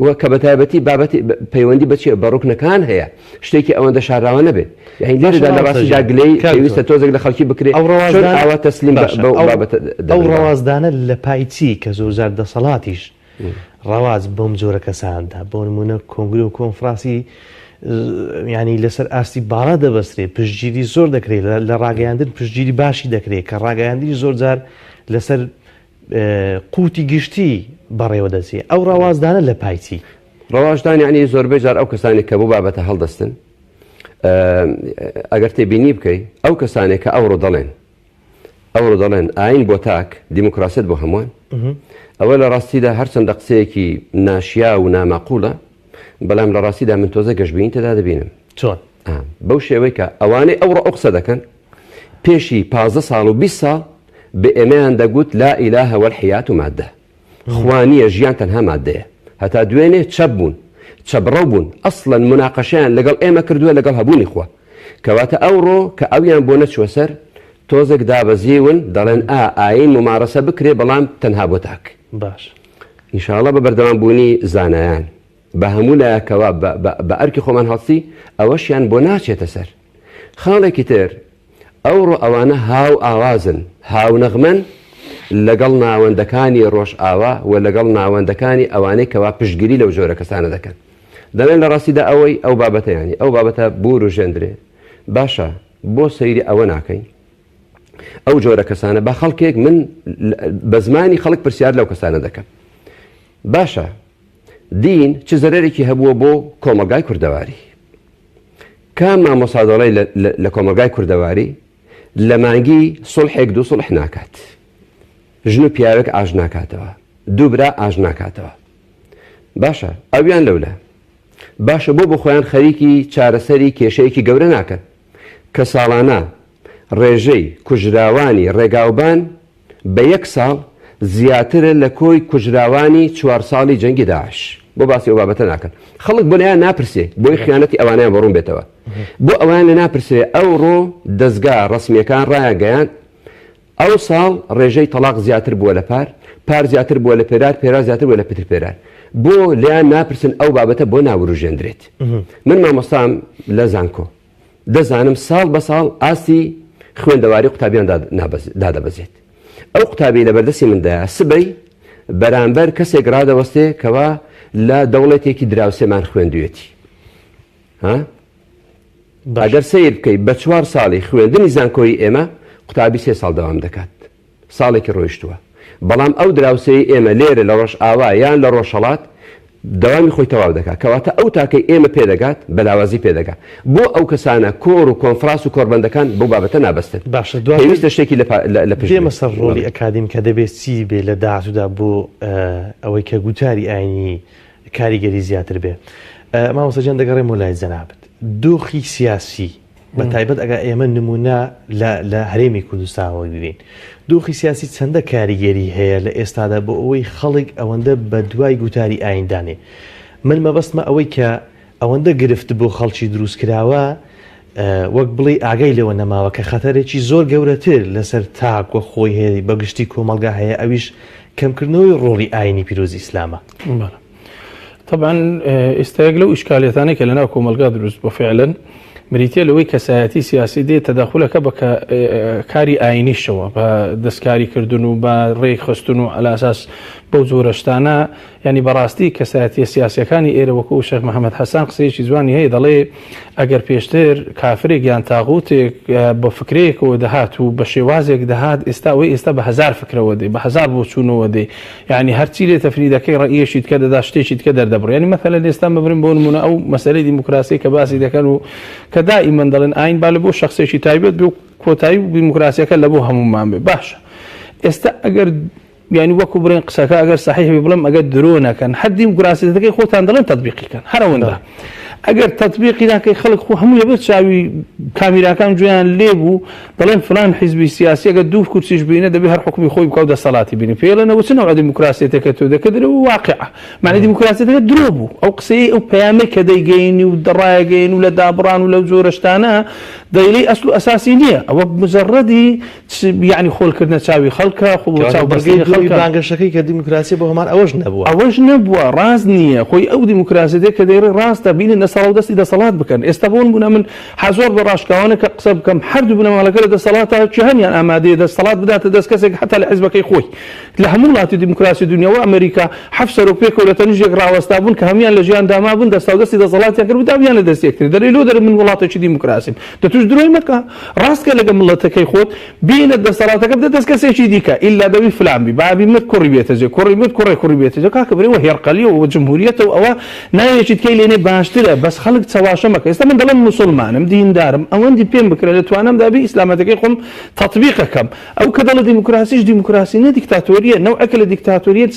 وە کە بەتایبەتی بابەتی پەیوەندی بەچێ بە ڕوکنەکان هەیە شتێکی ئەوەندە شاراوە نەبێت یعنی لێرەدا لە ڕاستیدا گلەی پێویستە تۆزێک لە خەڵکی بکرێت ئەوە تەسلیم ئەو ڕەوازدانە لە پایچی کە زۆرجار دەسەڵاتیش ڕەواز بۆم جۆرە کەساندا بۆ نمونە کۆنگری و کۆنفراسی ینی لەسەر ئاستی باڵا دەبەسترێت پشتگیری زۆر دەکرێت لە ڕاگەیاندن پشتگیری باشی دەکرێت کە ڕاگەیاندنی زۆرجار لەسەر قوتی گشتی بەڕێوە دەچێت ئەو ڕەوازدانە لە پایچی ڕەواشدان یعنی زۆربەی جار ئەو کەسانی کە بوو بابەتە هەڵدەستن ئەگەر تێبینی بکەیت ئەو کەسانێک کە ئەوڕۆ دەڵێن ئاین بۆ تاک دیموکراسیت بۆ هەمووان ئەوە لە ڕاستیدا هەرچەندە قسەیەکی ناشیا و نامەقوولە بەڵام لە ڕاستیدا من تۆزە گەشتبینی تێدا دەبینم چۆن بەو شێوەی کە ئەوانەی ئەوڕۆ ئەو قسە دەکەن پێشی 15 ساڵ و 20 ساڵ بە ئێمەیان دەگوت لا ئیلاهە وەلحیات و مادە خوانیە ژیان تەنها مادەیە هەتا دوێنێ چەپ بوون چەبڕەو بوون ئەسڵەن مناقەشیان لەگەڵ ئێمە کردووە لەگەڵ هەبوونی خوا کەواتە ئەوڕۆ کە ئەویان بۆ نەچوە سەر تۆزێک دابەزیون دەڵێن ئاین ممارەسە بکرێ بەڵام تەنها بۆ تاک باش ئینشاءڵڵە بە بەردەوامبوونی زانایان بە هەموو لایەکەوە بە ئەرکی خۆمان هەڵسی ئەوەشیان بۆ ناچێتە سەر خاڵێکی تر ئەوڕۆ ئەوانە هاو ئاوازن هاو نەغمەن لەگەڵ ناوەندەکانی ڕۆژ ئاوا و لەگەڵ ناوەندەکانی ئەوانەی کەوا پشتگیری لەو جۆرە کەسانە دەکەن دەڵێن لە ڕاستیدا ئەوەی ئەو بابەتە ینی ئەو بابەتە بور و ژێندرێ باشە بۆ سەیری ئەوە ناکەین ئەو جۆرە کەسانە بە خەڵکێک من بە زمانی خەڵک پرسیار لەو کەسانە دەکەم باشە دین چ زەرێکی هەبووە بۆ کۆمەلگای کوردەواری کام مامۆستا دەڵێ لە کۆمەلگای کوردەواری لە مانگی سڵحێک دوو سڵح ناکات ژن و پیاوێک ئاژ ناکاتەوە دوو برا ئاژ ناکاتەوە. باشە ئەویان لەولە باشە بۆ خۆیان خەریکی چارەسەری کێشەیەکی گەورە ناکەن کە ساڵانە ڕێژەی کوژراوانی ڕێگاوبان بە 1 ساڵ زیاترە لە کۆی کوژراوانی 4 ساڵی جەنگی داعش. بۆ باسی ئەو بابەتە ناکەن. خەڵک بۆ لایان ناپرسێ بۆی خیانەتی ئەوانیان بەڕوون بێتەوە. بۆ ئەوان لە ناپرسێ ئەوڕۆ دەستگا ڕسمیەکان ڕایانگەیان ئەو ساڵ ڕێژەی تەلاق زیاتر بووە لە پار زیاتر بووە لە پێرار زیاتر بووە لە پێرار. بۆ لیان ناپرسن ئەو بابەتە بۆ ناوروژێندرێت. من مامۆستام لە زانکۆ دەزانم ساڵ بە ساڵ ئاستی خوێندەواری قوتابیان دادەبەزێت. ئەو قوتابی لە بەردەستی مندایە سبەی بەرامبەر کەسێک ڕادەوەستێ کەوا لە دەوڵەتێکی دراوسێمان خوێندوێتی. ئەگەر سیر بکەیت بە 4 ساڵی خوێندنی زانکۆی ئێمە قوتابی 3 ساڵ دەوام دەکات. ساڵێکی ڕۆیشتووە. بەڵام ئەو دراوسەی ئێمە لێرە لە ڕۆژ ئاوا یان لە ڕۆژهەڵات دەوامی خۆی تەواو دەکات کەواتە ئەو تاکەی ئێمە پێدەگات بەلاوازی پێدەگات. بۆ ئەو کەسانە کۆر و کۆنفراس و کۆربەندەکان بۆ بابەتە نابەستن. باشە پێویستە شتێکی لە پێمە سەر ڕۆلی ئەکادیم کە دەبێت چی بێ لە داهاتوودا بۆ ئەوەی کە گوتاری ئاینی کاریگەری زیاتر بێ. مامۆستاجان دەگەڕێمەوە لای جەنابەت. دۆخی سیاسی بە تایبەت ئەگە ئێمە نمونە لە هەرێمی کوردستانەوە ببین. دۆخی سیاسی چەندە کاریگەری هەیە لە ئێستادا بۆ ئەوەی خەڵک ئەوەندە بە دوای گوتاری ئایندانێ. من مەبەستمە ئەوەی کە ئەوەندە گرفت بۆ خەڵکی دروستکراوە وەک بڵێ ئاگای لەوە نەماوە کە خەتەرێکی زۆر گەورەتر لەسەر تاکوە خۆی هەیە بەگشتی کۆمەلگا هەیە ئەویش کەمکردنەوەی ڕۆڵی ئاینی پیرۆزی ئیسلامە. طبعا ئێستاەک لەو ئیشکالەتانەی کە لەناو کۆمەلگا دروست بۆ فعلەن بریتە لەوەی کەسایەتی سیاسی دێت تەداخولەکە بە کاری ئاینیشەوە بە دەستکاریکردن و بە ڕێکخستن و ئەلاساس بەو جۆرەشتانە ینی بەڕاستی کەسایەتی سیاسیەکانی ئێرە وەکو شێخ محەممەد حەسان قسەیەکی جوانی هەیە دەڵێ ئەگەر پێشتر کافرێک یان تاغوتێک بە فکرەیەکەوە دەهات و بە شێوازێک دەهات ئێستا بە 1000 فکرەوە دێ بە 1000 بۆ چوونەوە دێ یعنی هەرچی لێ تەفریدەکەی ڕەئیەشیت کە دەدا شتێکیت کە دەردەبڕ ینی مەثەلەن ئێستا ببرین بۆ نمونە ئەو مەسەلەی دیموکراسی کە باسی دەکەن و کە دائیمەن دەڵێن ئاین با لە بۆ شخصێکی تایبەت بێ و کۆتایی و دیموکراسیەکە لە بۆ هەمومان بێ باشە. ئێستا ئەگەر يعني وەکو بڕێن قسەکە ئەگەر صحیح بڵم ئەگەر درۆ نەکەن هەر دیموکراسیەکەی خۆتان دەڵێن تەطبیقیکەن هەرەوەندا ئەگەر تەطبیقی ناکەی خەڵک خۆ هەموو لەبێت چاوی کامیراکان گوێیان لێبوو دەڵێن فلان حیزبی سیاسی ئەگەر دوو کورسیش بینە دەبێت هەر حکمی خۆی بکەوت دەسەڵاتی بینی پێڵێنەوە چ نەوع دیموکراسیەتەکە تۆ دەکەدرەوە واقعە معنی دیموکراسیەتەکە درۆ بوو ئەو قسەی ئەو پەیامەی کە دەیگەینی و دەڕایەگەین و لە دابڕان و لەو جۆرەشتانە دەیڵی ئەسل و ئەساسی نییە ئەوە مجەڕەدی یعنی خۆڵکردنە چاوی خەڵکە خۆ چاوبەرگەی خەڵکی بانگەشەکەی کە دیموکراسی بۆ هەمان ئەوەش نەبووە ڕاست نییە خۆی ئەو دیموکراسیەتێک کە دەیڕێ ڕاستە بینن دەسەڵات دەستی دەسەڵات بکەن ئێستا بۆن بوون من حەزۆر بە ڕاشکاوانە کە قسە بکەم هەردوو بنەماڵەکە لە دەسەڵاتە چ هەمیان ئامادەیە دەسەڵات بداتە دەست کەسێک حتا لە حیزبەکەی خۆی لە هەموو وڵاتی دیموکراسی دنیاوە ئەمریکا 7 سەرۆکپێکەوە لە تەنیژێک ڕاوەستا بوون کە هەمیان لە ژیان داما بوون دەستی دەسەڵاتیان کرد و داویان لە دەستێکتر دەڵێ لۆ دەرە من وڵاتێکی دیموکراسیم دەتوش درۆی مەکە ڕاستکە لەگە مڵەتەکەی خۆت بینە دەسەڵاتەکە بدە دەست کەسێکی دیکە ئیلا دەوی فلانبی بابی مت کوڕی بێتە جێ کوڕی مت کوڕی بێتە جێ کاکە بڕێوە هێرقەلیەوە و جمهوریەتەوە ئەوە نایەکیت کەی لێنێ باشترە بەس خەڵک چاواشە مەکە ئێستا من دەڵێم مسلمانم دیندارم ئەوەندی پێم بکرێت دەتوانم دابی ئیسلامەتەکەی خۆم تەطبیقەکەم ئەو کە دەڵێ دیموکراسیش دیموکراسی نە دیکتاتۆریە نەوعەکە لە دیکتاتۆریەت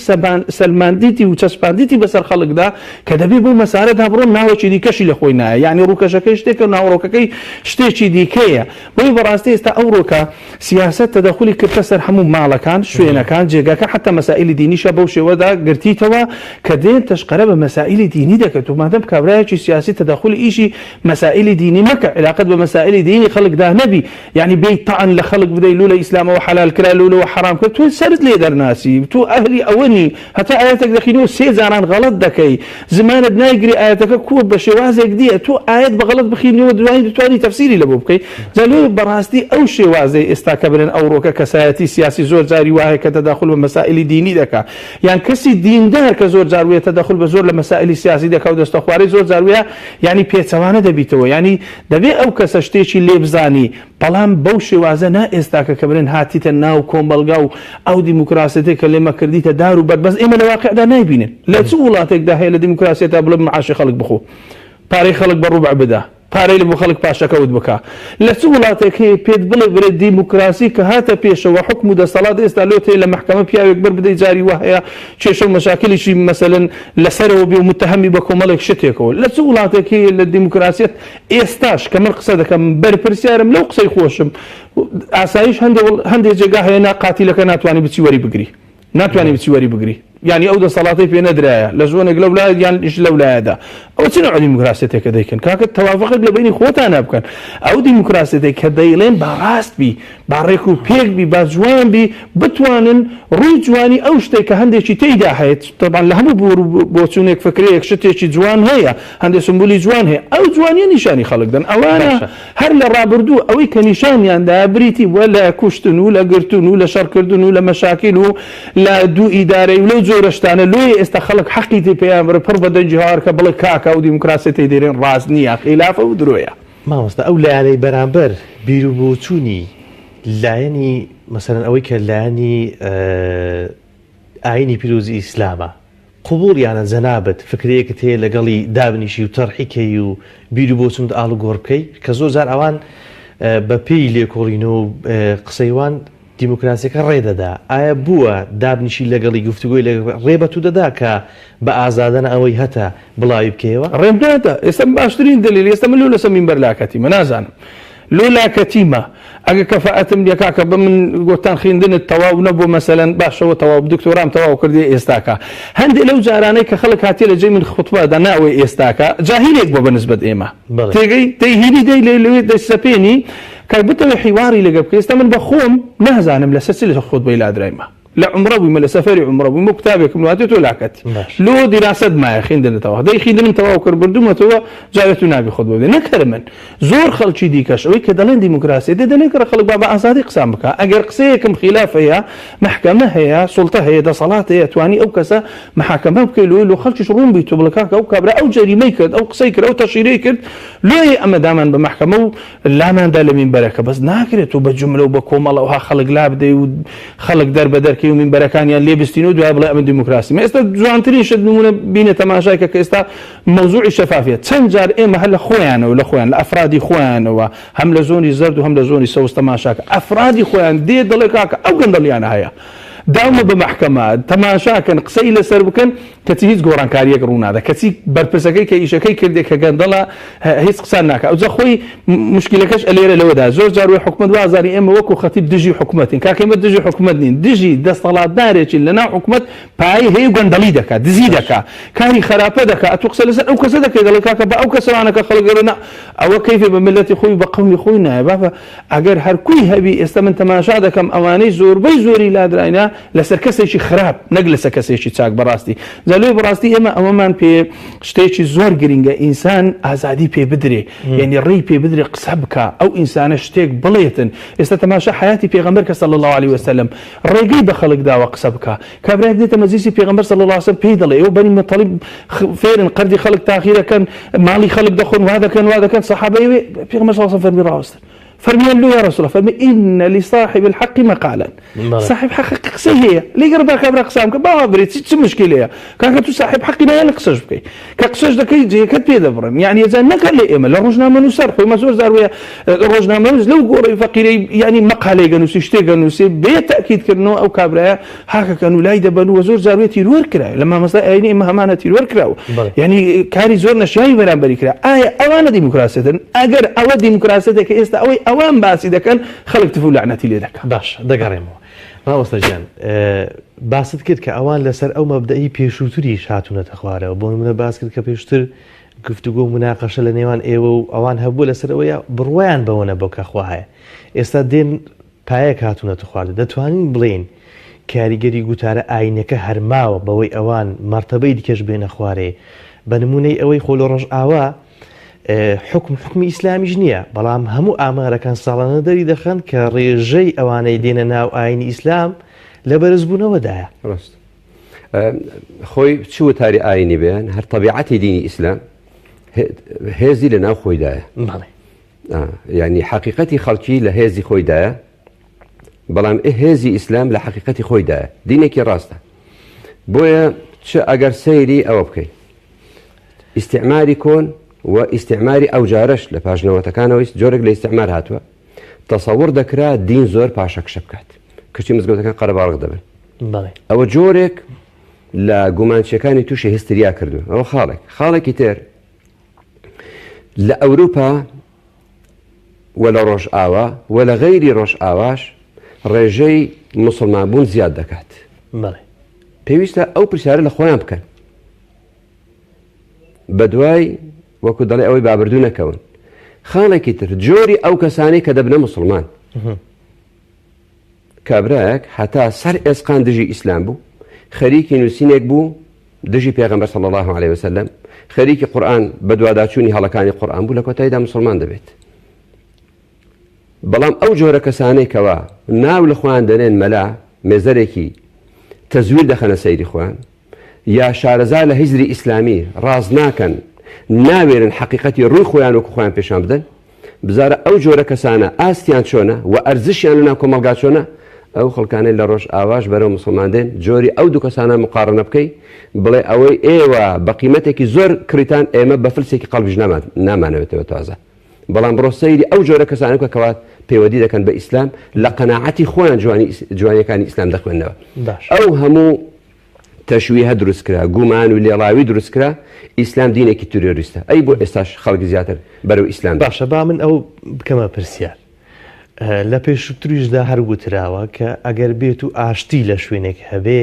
سەلماندیتی و چەسپاندیتی بەسەر خەڵکدا کە دەبێ بۆ مەسارەدا بڕۆن ناوەکی دیکەشی لە خۆی نایە یعنی ڕووکەشەکەی شتێکە و ناوڕۆکەکەی شتێکی دیکەیە بۆی بەڕاستی ئێستا ئەو ڕۆکە سیاست تەدەخولی کردە سەر هەموو ماڵەکان شوێنەکان جێگاکە حتا مەسائلی دینیشە بەو شێوەدا گرتیتەوە کە دێن تەشقەرە بە مەسائلی دینی دەکەت و مادەم کابرایەکی سیاسی تەدەخولی ئیشی مەسائلی دینی مەکە علاقەت بە مەسائلی دینی خەڵکدا نەبی یعنی بێی تەعن لە خەڵک بدەی لولا ئیسلامەوە حلال کرا لولەوە حرام کرد تۆ سەرت لێ دەرناسی تۆ ئەهلی ئەوەنی هەتا ئاەتێک دەخینەوە 3 جاران غەڵەت دەکەی زمانت نایگری ئاەتەکە کووە بە شێوازێک دیە تۆ ئاەت بە غەڵەت بخینەوە دوایی دەتوانی تەفسیری لە بۆ بکەیت جالۆ بەڕاستی ئەو شێوازەی ئێستا کە برن ئەو ڕۆکە کەسایەتی سیاسی زۆر جاری وایە کە تەداخل بە مەسائلی دینی دەکا یان کەسی دیندار کە زۆر جار وێت تەداخل بە زۆر لە مەسائلی سیاسی دەکا و دەستەخواری زۆر جار وێ یعنی پێچەوانە دەبیتەوە یعنی دەبێ ئەو کەسە شتێکی لێ بزانی بەڵام بەو شێوازە نا ئێستاکە کە برن هاتیتە ناو کۆمەلگا و ئەو دیموکراسیەتێک کە لێمە کردیتە دار و بەربەس ئێمە لە واقعدا نایبینن لە چ وڵاتێکدا هەیە لە دیموکراسیەتا بڵێ معاشی خەڵک بخۆ پارەی خەڵک بە ڕووبع بدە پارەی لە بۆ خەڵک پاشەکەوت بکە لە چ وڵاتێک هەیە پێت بڵێ برێ دیموکراسی کە هاتە پێشەوە حکم و دەسەڵات ئێستا لۆتێ لە محکەمە پیاوێک بەر بدەی جاری وە هەیە کێشە و مەشاکلیشی مەسەلەن لەسەرەوە بێ و متهەمی بە کۆمەڵێک شتێکەوە لە چ وڵاتێک هەیە لە دیموکراسیەت ئێستاش کە من قسە دەکەم بەرپرسیارم لەو قسەی خۆشم ئاسایش هەندێک جێگا هەیە قاتیلەکە ناتوانانی بچی وەری بگری ناتوانانی بچی وەری بگری يعني أو دەسەڵاتی پێ نەدرایە لە ژوانێک لەو لایە یان ئیش لەو لایەدا ئەوە چ نوع دیموکراسیەتێکە دەیکەن کاکە تەوافقت لە بینی خۆتان نابکەن ئەو دیموکراسیەتێک کە دەیڵێن با ڕاست بی با ڕێک و پێک بی با جوان بی بتوانن ڕووی جوانی ئەو شتێک کە هەندێکی تێیدا هەیە طبعا لە هەموو بۆچوونێک فکرەیەک شتێکی جوان هەیە هەندێک سمبولی جوان هەیە ئەو جوانیە نیشانی خەڵک دەن ئەوانە هەر لە ڕابردوو ئەوەی کە نیشانیاندا بریتی وە لە کوشتن و لە گرتن و لە شەڕکردن و لە مەشاکل و لە دوو ئیدارەی و لەو جۆرە شتانە لۆی ئێستا خەڵک حەقی پێیان بڕ پڕ بە دەنجی هاوار کە بڵێ کاکە و دیموکراسیەتی دەیڵێن ڕاست نییە خیلافە و درۆیە مامۆستا ئەو لایەنەی بەرامبەر بیر و بۆچوونی لایەنی مەسەرەن ئەوەی کە لایەنی ئاینی پیرۆزی ئیسلامە قوبوڵیانە جەنابەت فکرەیەکت هەیە لەگەڵی دابنیشی و تەرحیکەی و بیر و بۆچوونت ئاڵ و گۆڕ بکەی کە زۆر جار ئەوان بە پێی لێکۆڵینەوە و قسەیوان دیموکراسیەکە ڕێدەدا ئایا بووە دابنیشی لەگەڵی گفتوگۆی ڕێبەت و دەدا کە بە ئازادەن ئەوەی هەتا بڵاوی بکەیەوە ڕێم نادا ئێستا باشترین دلیل ئێستا من لۆ لەسە مینبەر لاکەتیمە نازانم لۆ لاکەتیمە ئەگە کەفاەتم لێ کاکە بە من گۆتان خوێندنت تەواو نەبوو مەسەلەن باشەوە تەواو دکتۆرام تەواو کردی ئێستاکە هەندێک لەو جارانەی کە خەڵک هاتیە لە جێی من خوتبەدا ناوەی ئێستاکە جاهیلێک بۆ بەنسبەت ئێمە تێگەی دەیهینی دەی لێ دەسەپێنی کە بتەوە حیواری لەگە بکە ئێستا من بە خۆم نازانم لەسەر چ لە خوتبەی لادرایمە لە عمرە بوویمە لە سەفەری عمرە بوویمە کتابێکم نواتێت تۆ لاکەتی لۆ دیراست مایە خوێندنەوە دەی خوێندنم تەواو کرد بردوومەتەوە جاوێت و نابی خۆت بێ نەکەر من زۆر خەڵکی دیکەش ئەوەی کە دەڵێن دیموکراسی دەڵێن کە خەڵک با بە ئازادی قسان بکە ئەگەر قسەیەکم خلاف هەیە محکەمە هەیە سوڵتە هەیە دەسەڵات هەیە توانی ئەو کەسە محاکەمە بکەی لۆ خەڵکیش ڕوون بیت و بڵێ کاکە ئەو کابرا ئەو جەریمەی کرد ئەو قسەی کرد ئەو تەشیرەی کرد لۆی ئەمە دامان بە محکەمە و لاماندا لە مینبەرەکە بەس ناکرێت و بە جوملە و بە کۆمەڵەوە خەڵک لا بدەی و خەڵک دەربەدەرکەی و مینبەرەکانیان لێ بستین و دوای بڵێ ئەمە دیموکراسی ئێستا جوانترین شت نمونە بینە تەماشایکە کە ئێستا مەوزوعی شەفافیت چەند جار ئێمە هەر لە خۆیانەوە لە خۆیان لە ئەفرادی خۆیانەوە هەم لە زۆنی زەرد و هەم لە زۆنی سەوز تەماشاکە ئەفرادی خۆیان دێ دەڵێ کاکە ئەو گەندەڵیانە هەیە داومە بە محکەمە تەماشاکەن قسەی لەسەر بکەن کەچی هیچ گۆڕانکاریەک ڕوونادا کەچی بەرپرسەکەی کە ئیشەکەی کردێک کە گەندەڵە هیچ قسان ناکە ئەوجا خۆی مشکلەکەش ئەلێرە لەوەدا زۆر جاروی حکومت وازاری ئێمە وەکو خەتیب دژی حکومەتین کاکەمە دژی حکومت نین دژی دەسەڵاتدارێکی لەناو حکومت پای هەیە گەندەڵی دەکات دزی دەکات کاری خراپە دەکات ئەتو قسە لەسەر ئەو کەسە دەکەی دەڵێ کاکە بە ئەو کەسەوانەکە خەڵگەرە ئەوە کەیفێ بە ملەتی خۆی بە قەومی خۆی نایە بابە ئەگەر هەرکوی هەبی ئێستا من تەماشا دەکەم ئەوانەی زۆربەی زۆری لادراینە لەسەر کەسێکی خراپ نەک لەسەر کەسێکی چاک بەڕاستی جالۆی بەڕاستی ئێمە ئەوەمان پێ شتێکی زۆر گرنگە ئینسان ئازادی پێ بدرێ یعنی ڕێی پێ بدرێ قسە بکە ئەو ئینسانە شتێک بڵێتن ئێستا تەماشا حیاتی پێغەمبەر کە صلی الله علیه وسلم ڕێگەی بە خەڵک داوە قسە بکە کابراایك دێتە مەجلیسی پێغەمبەر صلی الله علیه وسلم پێی دەڵێ ئێوە بەنی مەطەلیب فێرن قەردی خەڵک تاخیرەکەن ماڵی خەڵک دەخۆن وا دەکەن سەحابەی پێغەمبەر صلی الله علیه وسلم فەرمی ڕاوەستن فرميان له يا رسول الله فرمي إن لصاحب الحق مقالا صاحب حق قصة هي لي قربا كبر قسامك با بريت شو مشكلة كان تو صاحب حق لا ينقصش بكي كقصش دكي جي كتبي دبرم يعني إذا نكل لي إما لرجنا منو سرح وما زور زاروية رجنا منو لو قوري فقيري يعني مقالة جنوسي شتى جنوسي بالتأكيد كرنو أو كبرة هكا كانوا لا يدبلوا وزور زاروية تيرور كرا لما مثلا يعني إما همانة تيرور كرا يعني كاري زورنا شيء برام بري كرا أوانا ديمقراطية أجر أوا ديمقراطية كيستا أوي ئەوان باسی دەکەن خەڵک تف و لعنەتی لێ دەکەن باش دەگەڕێمەوە ڕاوەستەجیان باست کرد کە ئەوان لەسەر ئەو مەبدەئی پێشووتریش هاتوونەتە خوارەوە بۆ نمونە باس کرد کە پێشتر گفتوگۆ مناقەشە لە نێوان ئێوە و ئەوان هەبوو لەسەر ئەوەیە بڕوایان بەوەنە بەو کەخوا هەیە ئێستا دێن پایەک هاتوونەتە خواردە دەتوانین بڵێن کاریگەری گوتارە ئاینەکە هەرماوە بەوەی ئەوان مەرتەبەی دیکەش بێنە خوارێ بە نمونەی ئەوەی خۆ لە ڕۆژ ئاوا حکمی ئیسلامیش نییە بەڵام هەموو ئامارەکان ساڵانە دەری دەخەن کە ڕێژەی ئەوانەی دێنە ناو ئاینی ئیسلام لە بەرزبوونەوەدایە ڕاست خۆی چوە تاری ئاینی بێن هەر طبیعەتی دینی ئیسلام هێزی لە ناو خۆیدایە یعنی حقیقەتی خەڵکی لە هێزی خۆیدایە بەڵام هێزی ئیسلام لە حقیقەتی خۆیدایە دینێکی ڕاستە بۆیە چ ئەگەر سەیری ئەوە بکەیت ئیستیعماری کۆن واستعماری ئەو جارش لە پاژنەوەتەکانەوەی جۆرێک لە ئیستعمار هاتووە تەسەوور دەکرا دین زۆر پاشەکشە بکات کچی مزگەوتەکان قەرەباڵغ دەبن ئەوە جۆرێک لە گومانچیەکانی تووشی هستریا کردو ئەوە خاڵێکی تر لە ئەوروپا و لە ڕۆژ ئاوا و لە غەیری ڕۆژ ئاواش ڕێژەی موسڵمان بوون زیاد دەکات پێویستە ئەو پرسیارە لە خۆیان بکەن بە دوای وەکو دەڵێ ئەوەی بابردوو نەکەون خاڵێکی تر جۆری ئەو کەسانی کە دەبنە موسڵمان کابرایەک هەتا سەر ئێسقان دژی ئیسلام بوو خەریکی نووسینێک بوو دژی پێغەمبەر صلی الله عليه وسلم خەریکی قورئان بە دواداچوونی هەڵەکانی قورئان بوو لە کۆتاییدا موسڵمان دەبێت بەڵام ئەو جۆرە کەسانەی کەوا ناو لە خۆیان دەنێن مەلا مێزەرێکی تەزویر دەخەنە سەیری خۆیان یا شارەزا لە هیزری ئیسلامی ڕاز ناکەن ناوێرن حەقیقەتی ڕووی خۆیان وەکو خۆیان پێشان بدەن بزارە ئەو جۆرە کەسانە ئاستیان چۆنە و ئەرزشیان لەناو کۆمەڵگا چۆنە ئەو خەڵکانەی لە ڕۆژ ئاواش بەرەو موسڵمان دێن جۆری ئەو دوو کەسانە مقارنە بکەی بڵێ ئەوەی ئێوە بە قیمەتێکی زۆر کریتان ئێمە بە فلسێکی قەڵبیش نامانەوێتەوە تازە بەڵام بڕۆ سەیری ئەو جۆرە کەسانە کەوات پەیوەدی دەکەن بە ئیسلام لە قەناعەتی خۆیان جوانیەکانی ئیسلام دەخوێنەوە ئەو هەموو تەشویهە دروست کرا گومان و لێڵاوی دروست کرا ئیسلام دینێکی تۆریۆریستە ئەی بۆ ئێستاش خەڵکی زیاتر بەرەو ئیسلام باشە با من ئەو بکەمە پرسیار لە پێشتریشدا هەر وتراوە کە ئەگەر بێت و ئاشتی لە شوێنێک هەبێ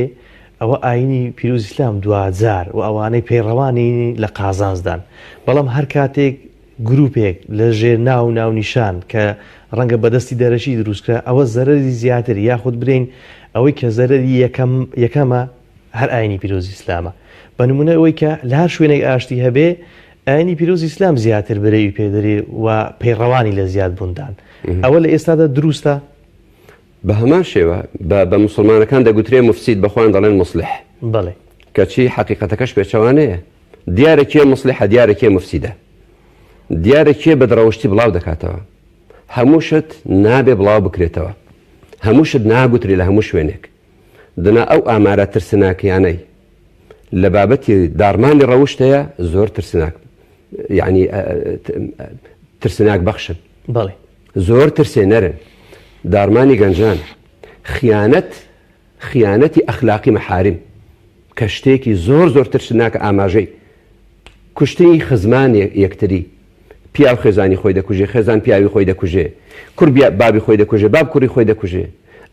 ئەوە ئاینی پیرۆز ئیسلام 2000 و ئەوانەی پەیڕەوانی لە قازانزدان بەڵام هەر کاتێک گروپێک لە ژێر ناو ناونیشان کە ڕەنگە بەدەستی دەرەشی دروستکرا ئەوە زەرەری زیاتر یاخود برین ئەوەی کە زەرەری یەکەمە هەر ئاینی پیرۆزی ئیسلامە بە نمونە ئەوەی کە لە هەر شوێنێک ئاشتی هەبێ ئاینی پیرۆزی ئیسلام زیاتر بەرەوی پێدەرێ و پەیڕەوانی لە زیاد بووندان ئەوە لە ئێستادا دروستە بە هەمان شێوە بە موسڵمانەکان دەگوترێ مفسید بەخۆیان دەڵێن مصلح بەڵێ کەچی حەقیقەتەکەش پێچەوانەیە دیارە کێ مصلحە دیارە کێ مفسیدە دیارە کێ بە دڕەوشتی بڵاو دەکاتەوە هەمووشت نابێ بڵاو بکرێتەوە هەمووشت ناگوتری لە هەموو شوێنێک دنا ئەو ئامارە ترسناکیانەی لە بابەتی دارمانی ڕەوشتەیە زۆر ترسناک یعنی ترسناک بەخشن بەڵێ زۆر ترسێنەرن دارمانی گەنجان خیانەتی ئەخلاقی مەحاریم کە شتێکی زۆر ترسناکە ئاماژەی کوشتنی خزمان یەکتری پیاو خێزانی خۆی دەکوژێ خێزان پیاوی خۆی دەکوژێ کوڕ بابی خۆی دەکوژێ باب کوڕی خۆی دەکوژێ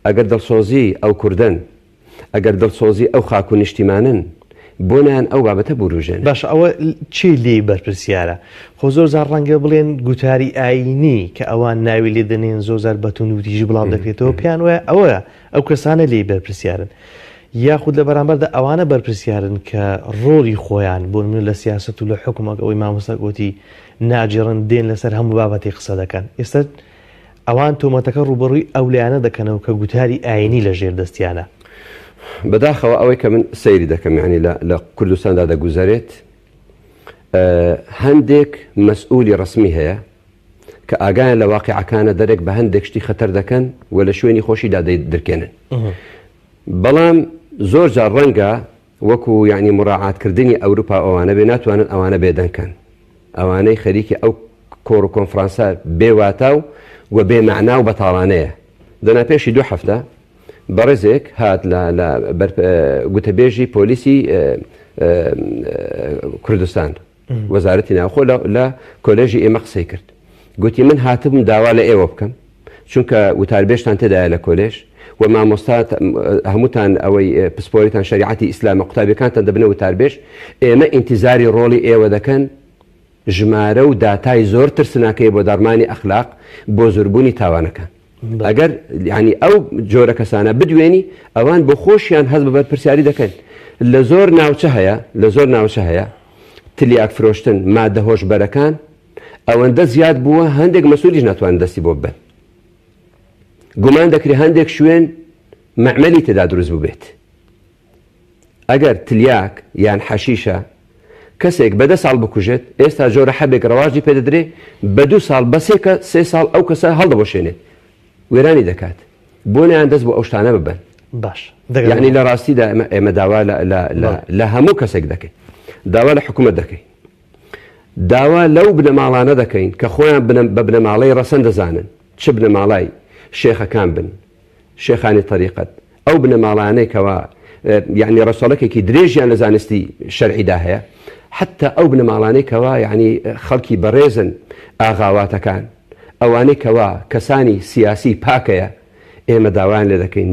ئەگەر دڵسۆزی ئەو کوردن ئەگەر دڵسۆزی ئەو خاک و نیشتیمانن بۆنیان ئەو بابەتە بروژێن باش ئەوە چی لێ بەرپرسیارە خۆ زۆر زار ڕەنگە بڵێن گوتاری ئاینی کە ئەوان ناوی لێ دەنێن زۆر زار بەتون و تیژی بڵاو دەکرێتەوە پیان وایە ئەوە ئەو کەسانە لێ بەرپرسیارن یاخود لە بەرامبەردا ئەوانە بەرپرسیارن کە ڕۆڵی خۆیان بۆ من لە سیاست و لە حکومەک ئەوەی مامۆستا گوتی ناجێڕن دێن لەسەر هەموو بابەتی قسە دەکەن ئێستا ئەوان تۆمەتەکە ڕوبەڕووی ئەو لایەنە دەکەنەوە کە گوتاری ئاینی لە ژێر دەستیانە بەداخەوە ئەوەی کە من سەیری دەکەم یعنی لە کوردستاندا دەگوزارێت هەندێک مەسئولی ڕسمی هەیە کە ئاگایان لە واقعەکانە دەرێک بە هەندێک شتی خەتەر دەکەن و لە شوێنی خۆشیدا دەرکێنن بەڵام زۆر جار ڕەنگە وەکو یعنی مراعاتکردنی ئەوروپا ئەوانە بێ ناتوانن ئەوانە بێدەنکەن ئەوانەی خەریکی ئەو کۆڕ و کۆنفرانسە بێواتە و بێمەعنا و بەتاڵانەیە دەنا پێشی 2 هەفتە بەڕێزێک هات لە گوتەبێژی پۆلیسی کوردستان وەزارەتی ناوخۆ لە کۆلێژی ئێمە قسەی کرد گوتی من هاتبووم داوا لە ئێوە بکەم چونکە وتاربێژتان تێدایە لە کۆلێژ و مامۆستا هەمووتان ئەوەی پسپۆریتان شریعەتی ئیسلامە قوتابیەکانتان دەبنە وتاربێژ ئێمە ئینتیزاری ڕۆڵی ئێوە دەکەن ژمارە و داتای زۆر ترسناکەی بۆ دەرمانی ئەخلاق بۆ زوربوونی تاوانەکان ئەگەر ینی ئەو جۆرە کەسانە بدوێنی ئەوان بۆ خۆشیان هەز بە بەرپرسیاری دەکەن لە زۆر ناوچە هەیە تلیاک فرۆشتن مادە هۆشبەرەکان ئەوەندە زیاد بووە هەندێک مەسئولیش ناتوانن دەستی بۆ ببەن گومان دەکرێت هەندێک شوێن مەعمەلی تێدا دروست ببێت ئەگەر تلیاک یان حەشیشە کەسێک بە 10 ساڵ بکوژێت ئێستا جۆرە حەبێک ڕەواژی پێدەدرێ بە 2 ساڵ بەسێکە 3 ساڵ ئەو کەسە هەڵدەبۆشێنێت وێرانی دەکات بۆنیان دەست بۆ ئەو شتانە ببەن باش یعنی لە ڕاستیدا ئێمە داوا لە هەموو کەسێک دەکەین داوا لە حکوومەت دەکەین داوا لو بنەماڵانە دەکەین کە خۆیان بە بنەماڵەی ڕەسەن دەزانن چ بنەماڵای شێخەکان بن شێخانی طریقەت ئەو بنەماڵانەی کەوا یعنی ڕسۆڵەکێکی درێژیان لە زانستی شەرعیدا هەیە حتى ئەو بنەماڵانەی کەوا یعنی خەڵکی بەڕێزن ئاغاواتەکان ئەوانەی کەوا کەسانی سیاسی پاکەیە ئێمە داوایان لێ دەکەین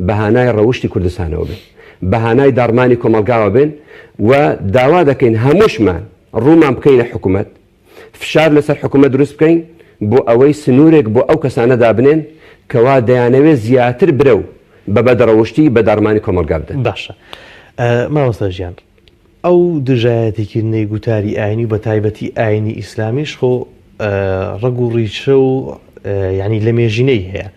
بەهانای ڕەوشتی کوردستانەوە بن بەهانای داڕمانی کۆمەلگاوە بن و داوا دەکەین هەمووشمان ڕوومان بکەین لە حکوومەت فشار لەسەر حکوومەت دروست بکەین بۆ ئەوەی سنوورێک بۆ ئەو کەسانە دابنێن کەوا دەیانەوێت زیاتر برە و بە بەدەڕەوشتی بە داڕمانی کۆمەلگا بدەن. باشە مامۆستا ژیان ئەو دژایەتێکردنەی گوتاری ئاینی بە تایبەتی ئاینی ئیسلامیش خۆ ڕەگ و ڕیچە و ینی لە مێژینەی هەیە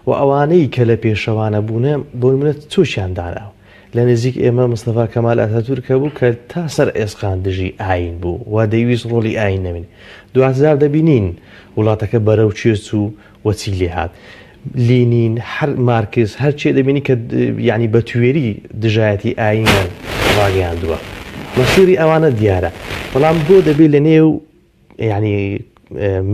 و ئەوانەی کە لە پێشەوانە بوونە بۆ منێت چۆشیان داناوە لە نزیک ئێمە مستەفا کەمال ئاتاتورکە بوو کە تا سەر ئێسقان دژی ئاین بوو و دەیویست ڕۆڵی ئاین نەبین 2000 دەبینین وڵاتەکە بەرەو چێچ و وەچی لێ هات لینین هەر مارکس هەر چێ دەبینی کە ینی بە توێری دژایەتی ئاینیان ڕاگەیاندووە مەسیری ئەوانە دیارە بەڵام بۆ دەبێت لە نێو ینی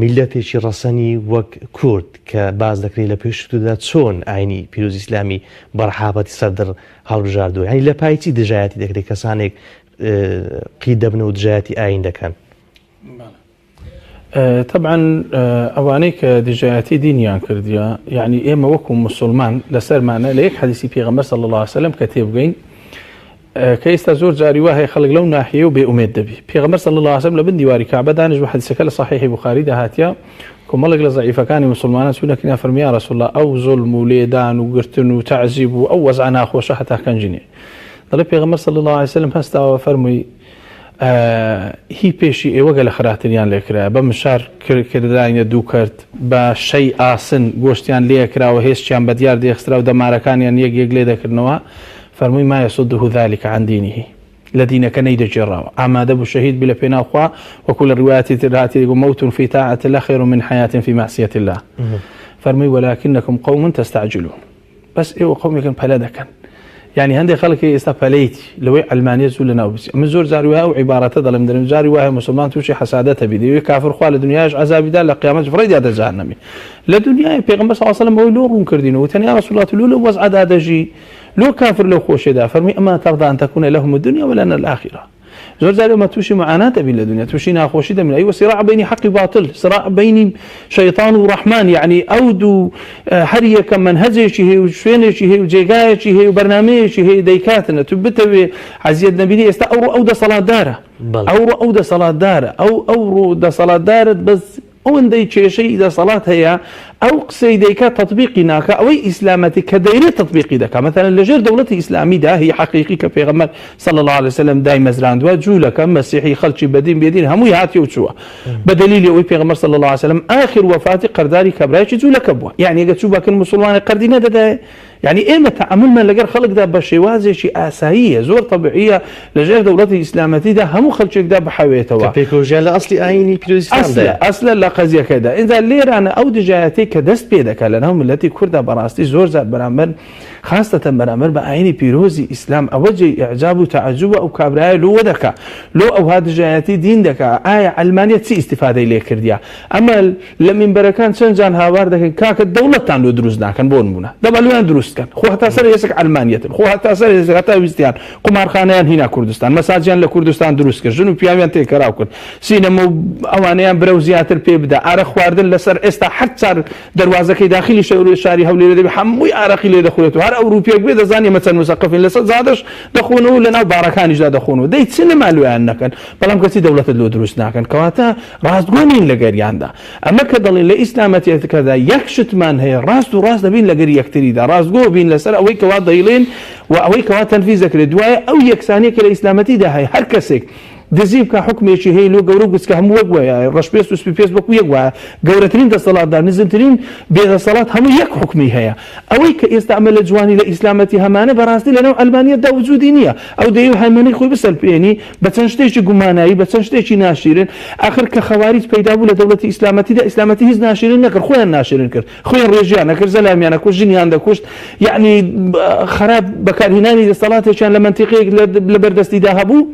میلەتێکی ڕەسەنی وەک کورد کە باز دەکرێت لە پێشتودا چۆن ئاینی پیرۆزی ئیسلامی بەڕەحابەتی سەردەر هەڵبژاردووە ینی لە پایچی دژایەتی دەکرێت کەسانێک قی دەبن و دژایەتی ئاین دەکەن. طبعا ئەوانەی کە دژایەتی دینیان کردیە یعنی ئێمە وەکو مسلمان لەسەرمانە لە یەک حەدیسی پێغەمبەر صلی الله علیه وسلم کە تێبگەین کە ئێستا زۆر جاری وایە خەڵک لەو ناحیە و بێئومێد دەبی پێغەمبەر صلی الله علیه وسلم لە بن دیواری کعبە دانیشت و حەدیسەکە لە صحیحی بوخاری داهاتیە کۆمەڵێک لە زەعیفەکانی مسلمانان چوونەکەیان فەرمی یا رسول الله ئەو زوڵم و لێدان و گرتن و تعزیب و ئەو وەزع ناخۆشە هەتا کەنجینێ دەڵێ پێغەمبەر صلی الله علیه وسلم هەستاوە فەرمووی هی پێشی ئێوە گەلە خراتریان لێکرا بە مشار کردراینە دوو کرد بە شەی ئاسن گۆشتیان لێکراوە هێشتیان بە دیار دێخسترا و دەمارەکانیان یەک لێ دەکردنەوە فەرمووی ما يصده ذلك عن دينه لدينك نيد جراوة أما دب الشهيد بلا بيناخوا وكل الروايات تراتي يقول موت في طاعة الله خير من حياة في معصية الله فرمي ولكنكم قوم تستعجلون بس إيه قوم يكن بلدك يعني هندي خلق استفليتي لو علمانية زولنا وبس من زور زاروا أو عبارة ظلم من زاروا مسلمان توشي حسادته بدي كافر خوال الدنياش عذاب دال لقيامة فريد هذا جهنمي لدنيا بيغمبر صلى الله عليه وسلم ولو كردينه وثاني يا رسول الله لو وزع هذا جي لو كافر لو خوش دا فرمي أما ترضى أن تكون لهم الدنيا ولا أنا الآخرة زور زاروا ما توشي معاناة بين الدنيا توشي ناخوشي من أيوة صراع بين حق باطل صراع بين شيطان ورحمن يعني أودو حرية كم منهجه شيء وشوينه شيء وجيجاية شيء وبرنامج شيء ديكاتنا تبته عزيز النبي است أو ده صلاة داره أو ده صلاة داره أو ده صلاة داره بس أو عندي شيء إذا صلاة هي أو قصيدة كتطبيقي ناكا أو إسلامتي كديرة تطبيقي ذاك مثلا لجر دولة إسلامي ده هي حقيقي كبيغمبر صلى الله عليه وسلم داي مزراند وجولة كمسيحي خلشي بدين بيدين هم يهاتي وتشوا بدليل يوي بيغمبر صلى الله عليه وسلم آخر وفاتي قرداري كبرايش جولة كبوة يعني قد شوفا كان مسلمان قردينا ده يعني إيه تعاملنا لجر خلق ده بشوازي شيء أساسية زور طبيعية لجر دولة إسلامتي ده هم خلشي ده بحويته كبيكوجيان أصلي آيني بيروز أصلا لا قضية كده إذا لير أنا أو دجايتي كدست بيدك لأنهم التي كردا براستي زور زاد برامر خاصة برامر بعيني بيروزي إسلام أوجه إعجاب وتعجب أو كبراء لو ودك لو أو هذا جايتي دين دك آية علمانية تسي استفادة إليه كرديا أما لمن بركان سنجان هاوار دك كاك الدولة تانو دروسنا كان بونمونا دبا لوين دروس كان خو حتى سر يسك علمانية خو حتى سر يسك حتى ويستيان قمارخانيان هنا كردستان مساجين لكردستان دروس كر جنوب بياميان تيكراوكن سينما أوانيان بروزيات البيبدا أرخ واردن لسر استا حتى دروازه كي داخلي شاري هولي لدي حموي عراقي لي دخلته هر اوروبيا بيد زاني مثلا مثقفين لسه زادش دخونو لنا باركان جدا دخونو ديت سينما لو انك بلام كسي دوله لو دروسنا كان كواتا راس غونين لغير ياندا اما كدل الاسلامتي كذا يكشت من هي راس دبين لغير يكتري دا راس غو بين لسر اوي كوا ضيلين واوي كوا تنفيذ كردواي او يكساني كالاسلامتي ده هي هر كسك دزيب كحكم شيء هي لو جوروجس كهم وجوا رشبيس وسبي فيسبوك ويجوا جورتين ده صلاة دار نزلتين بيد الصلاة هم يك حكمي هي أويك يستعمل الجواني لإسلامتي همانة براستي لأنه ألمانيا ده وجودينية أو ده يهمني خوي بس البيني بتنشتيش جماناي بتنشتيش ناشرين آخر كخوارج بيدا ولا دولة إسلامتي ده إسلامتي هز ناشرين نكر خويا ناشرين كر خويا الرجال نكر زلام يعني كوش جني عندك كوش يعني خراب بكار هناني الصلاة عشان لما تقيق لبردستي ذهبوا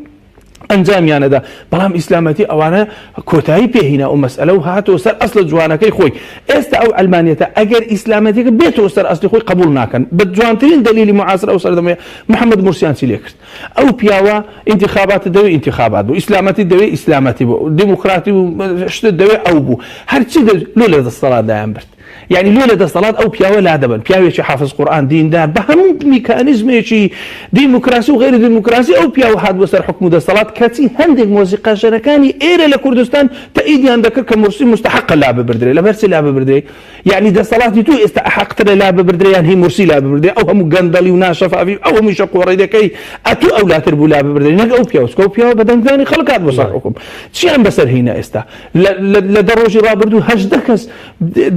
ئەنجامیانەدا بەڵام ئیسلامەتی ئەوانە کۆتایی پێهینە و مەسئلە و هاتەوە سەر ئەسڵ جوانەکەی خۆی ئێستا ئەو ئەلمانیەتە ئەگەر ئیسلامەتێکە بێتەوە سەر ئەسلی خۆی قبول ناکەن بە جوانترین دلیلی معاصر ئەو سەردەمەیە محەممەد مرسیان چی لێ کرد ئەو پیاوە انتخابات دەوێ انتخابات بوو ئیسلامەتی دەوێ ئیسلامەتی بوو دموکراتی و شتە دەوێ ئەو بوو هەرچی لۆ لە دەسەڵاتدایان برد يعني لولا دەسەڵات ئەو پیاوە لا دەبن پیاوێکی حافظ قورآن دیندار بە هەموو میکانیزمێکی دیموکراسی و غیر دیموکراسی ئەو پیاوە هات بۆ سەر حکم و دەسەڵات کەچی هەندێک مۆزیقاژەرەکانی ئێرە لە کوردستان تەئیدیان دەکرد کە مرسی مستحق لا ببردرێ لەبەر چی لا ببردرێ یعنی دەسەڵاتی تو ئێستا ئەحەقترە لا ببردرێ یان هی مرسی لا ببردرێ ئەو هەموو گەندەڵی و ناشەفافی ئەو هەمیشە قۆڕی دەکەی ئەتو ئەولاتر بوو لا ببردرێ نەک ئەو پیاوە ئەو پیاوە بەدەنگدانی خەڵک هات بۆ سەر حکم چیان بەسەر هینە ئێستا لە دەڕۆژی ڕابردوو 18 کەس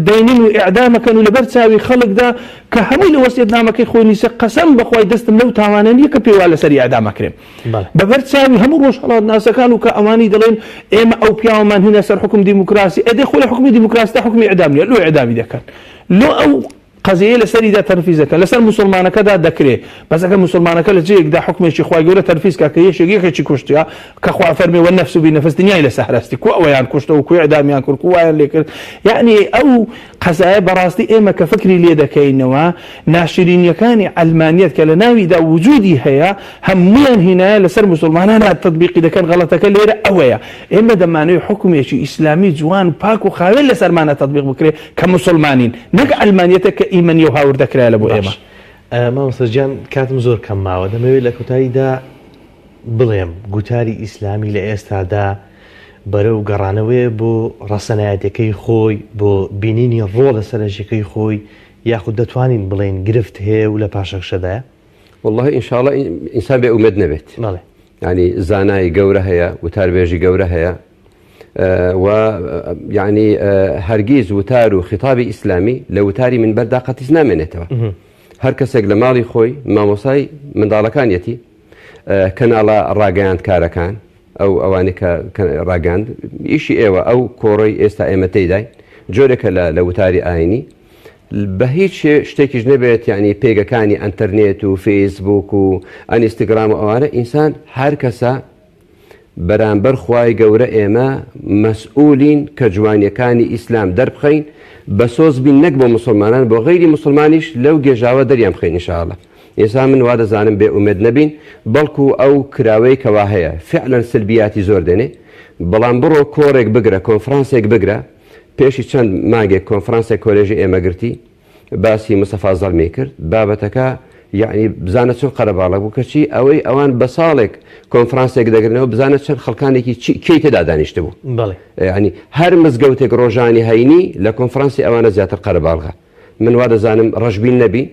دەینین و ئیعدامەکەن و لەبەر چاوی خەڵکدا کە هەمووی لە وەسیەتنامەکەی خۆی نیسە قەسەم بەخوای دەستم لەو تاوانە نییە کە پێوا لەسەری ئیعدامەکرێم بەبەر چاوی هەموو ڕۆژهەڵات ناسەکان و کە ئەوانی دەڵێن ئێمە ئەو پیاوەمان هینە سەر حکم دیموکراسی ئەدەی خۆی لە حکمی دیموکراسی تا حکمی ئیعدام نیە لۆ ئیعدامی دەکەن لۆ ئەو قضیە لەسەریدا تەرفیزەکە لەسەر مسلمانەکەدا دەکرێت بەسەکە مسلمانەکە لە جێیەکدا حکمێکی خوای گەورە تەرفیزکە کە یەکێکی کوشتیا کە خوا فەرمی وەنەفس بینەفس دنیای لەسەر هەرستی کو ئەویان کوشتە و کوی ئیعدامیان کرد کووایان لێ کرد یعنی ئەو قەزایە بەڕاستی ئێمە کە فکری لێ دەکەینەوە ناشرینیەکانی ئەلمانیەت کە لە ناویدا وجودی هەیە هەموویان هینایە لەسەر مسلمانان تطبیقی دەکەن غەڵەتەکە لێرە ئەوەیە ئێمە دەمانەوێت حکومێکی ئیسلامی جوان پاک و خاوێن لەسەرمانە تطبیق بکرێت کە مسلمانین نەک ئەلمانیەتە کە ئیمەنی و هاور دەکرا لە بۆ ئێمە مامۆستاجان کاتم زۆر کەم ماوە دەمەوێت لە کۆتاییدا بڵێم گوتاری ئیسلامی لە ئێستادا بەرە و گەڕانەوەی بۆ ڕەسەنایەتەکەی خۆی بۆ بینینی ڕۆ لە سەرنجەکەی خۆی یاخود دەتوانین بڵێن گرفت هەیە و لە پاشەکشەدایە والله ئینشاءڵڵا ئینسان بێ ئومێد نەبێت ینی زانای گەورە هەیە وتاربێژی گەورە هەیە و يعني هەرگیز وتار و خطابی ئیسلامی لە وتاری من بەردا قەتیس نامێنێتەوە هەر کەسێک لە ماڵی خۆی مامۆسای منداڵەکانیەتی کەناڵە ڕاگەیاند کارەکان ئەو ئەوانەی کە ڕاگەاند ئیشی ئێوە ئەو کۆڕۆی ئێستا ئێمە تێدای جۆرێکە لە وتاری ئاینی بە هیچ شتێکیش نەبێت یعنی پێگەکانی ئەنتەرنێت و فەیسبوک و ئەنیستگرام و ئەوانە ئینسان هەر کەسە بەرامبەر خوای گەورە ئێمە مەسئولین کە جوانیەکانی ئیسلام دەربخەین بە سۆز بین نەک بۆ مسلمانان بۆ غەیری مسلمانیش لەو گێژاوە دەریان بخەین ئینشاءڵڵا ئێستا من وا دەزانم بێ ئومێد نەبین بەڵکو ئەو کراوەی کەوا هەیە فعلەن سلبیاتی زۆر دێنێ بەڵام بڕۆ کۆڕێک بگرە کۆنفرانسێک بگرە پێشی چەند ماگێک کۆنفرانسێک کۆلێژی ئێمە گرتی باسی مستەفا زەڵمی کرد بابەتەکە یعنی بزانە چۆن قەرەباڵە بوو کەچی ئەوەی ئەوان بە ساڵێک کۆنفرانسێک دەگرنەوە بزانە چەند خەڵکانێکی کەی تێدا دانیشتە بوو ینی هەر مزگەوتێک ڕۆژانی هەینی لە کۆنفرانسی ئەوانە زیاتر قەرەباڵغا من وا دەزانم ڕەشبین نەبی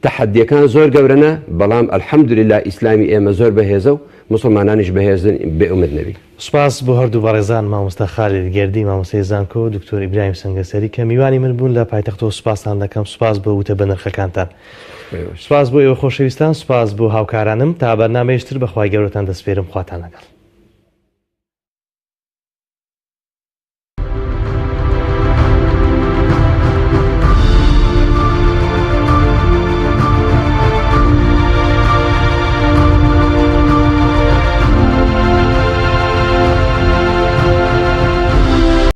تەحەدیەکان زۆر گەورەنە بەڵام ئەلحەمدوللیلا ئیسلامی ئێمە زۆر بەهێزە و مسلمانانیش بەهێزن بێئومێد نەبی سوپاس بۆ هەردوو بەڕێزان مامۆستا خالید گەردی مامۆستای زانکۆ دکتۆر ئیبراهیم سەنگەسەری کە میوانی من بوون لە پایتەختەوە سوپاسان دەکەم سوپاس بۆ وتە بە نرخەکانتان سوپاس بۆ ئێوە خۆشەویستان سوپاس بۆ هاوکارانم تا بەرنامەیەشتر بەخوای گەورەتان دەسپێرم خواتان لەگەڵ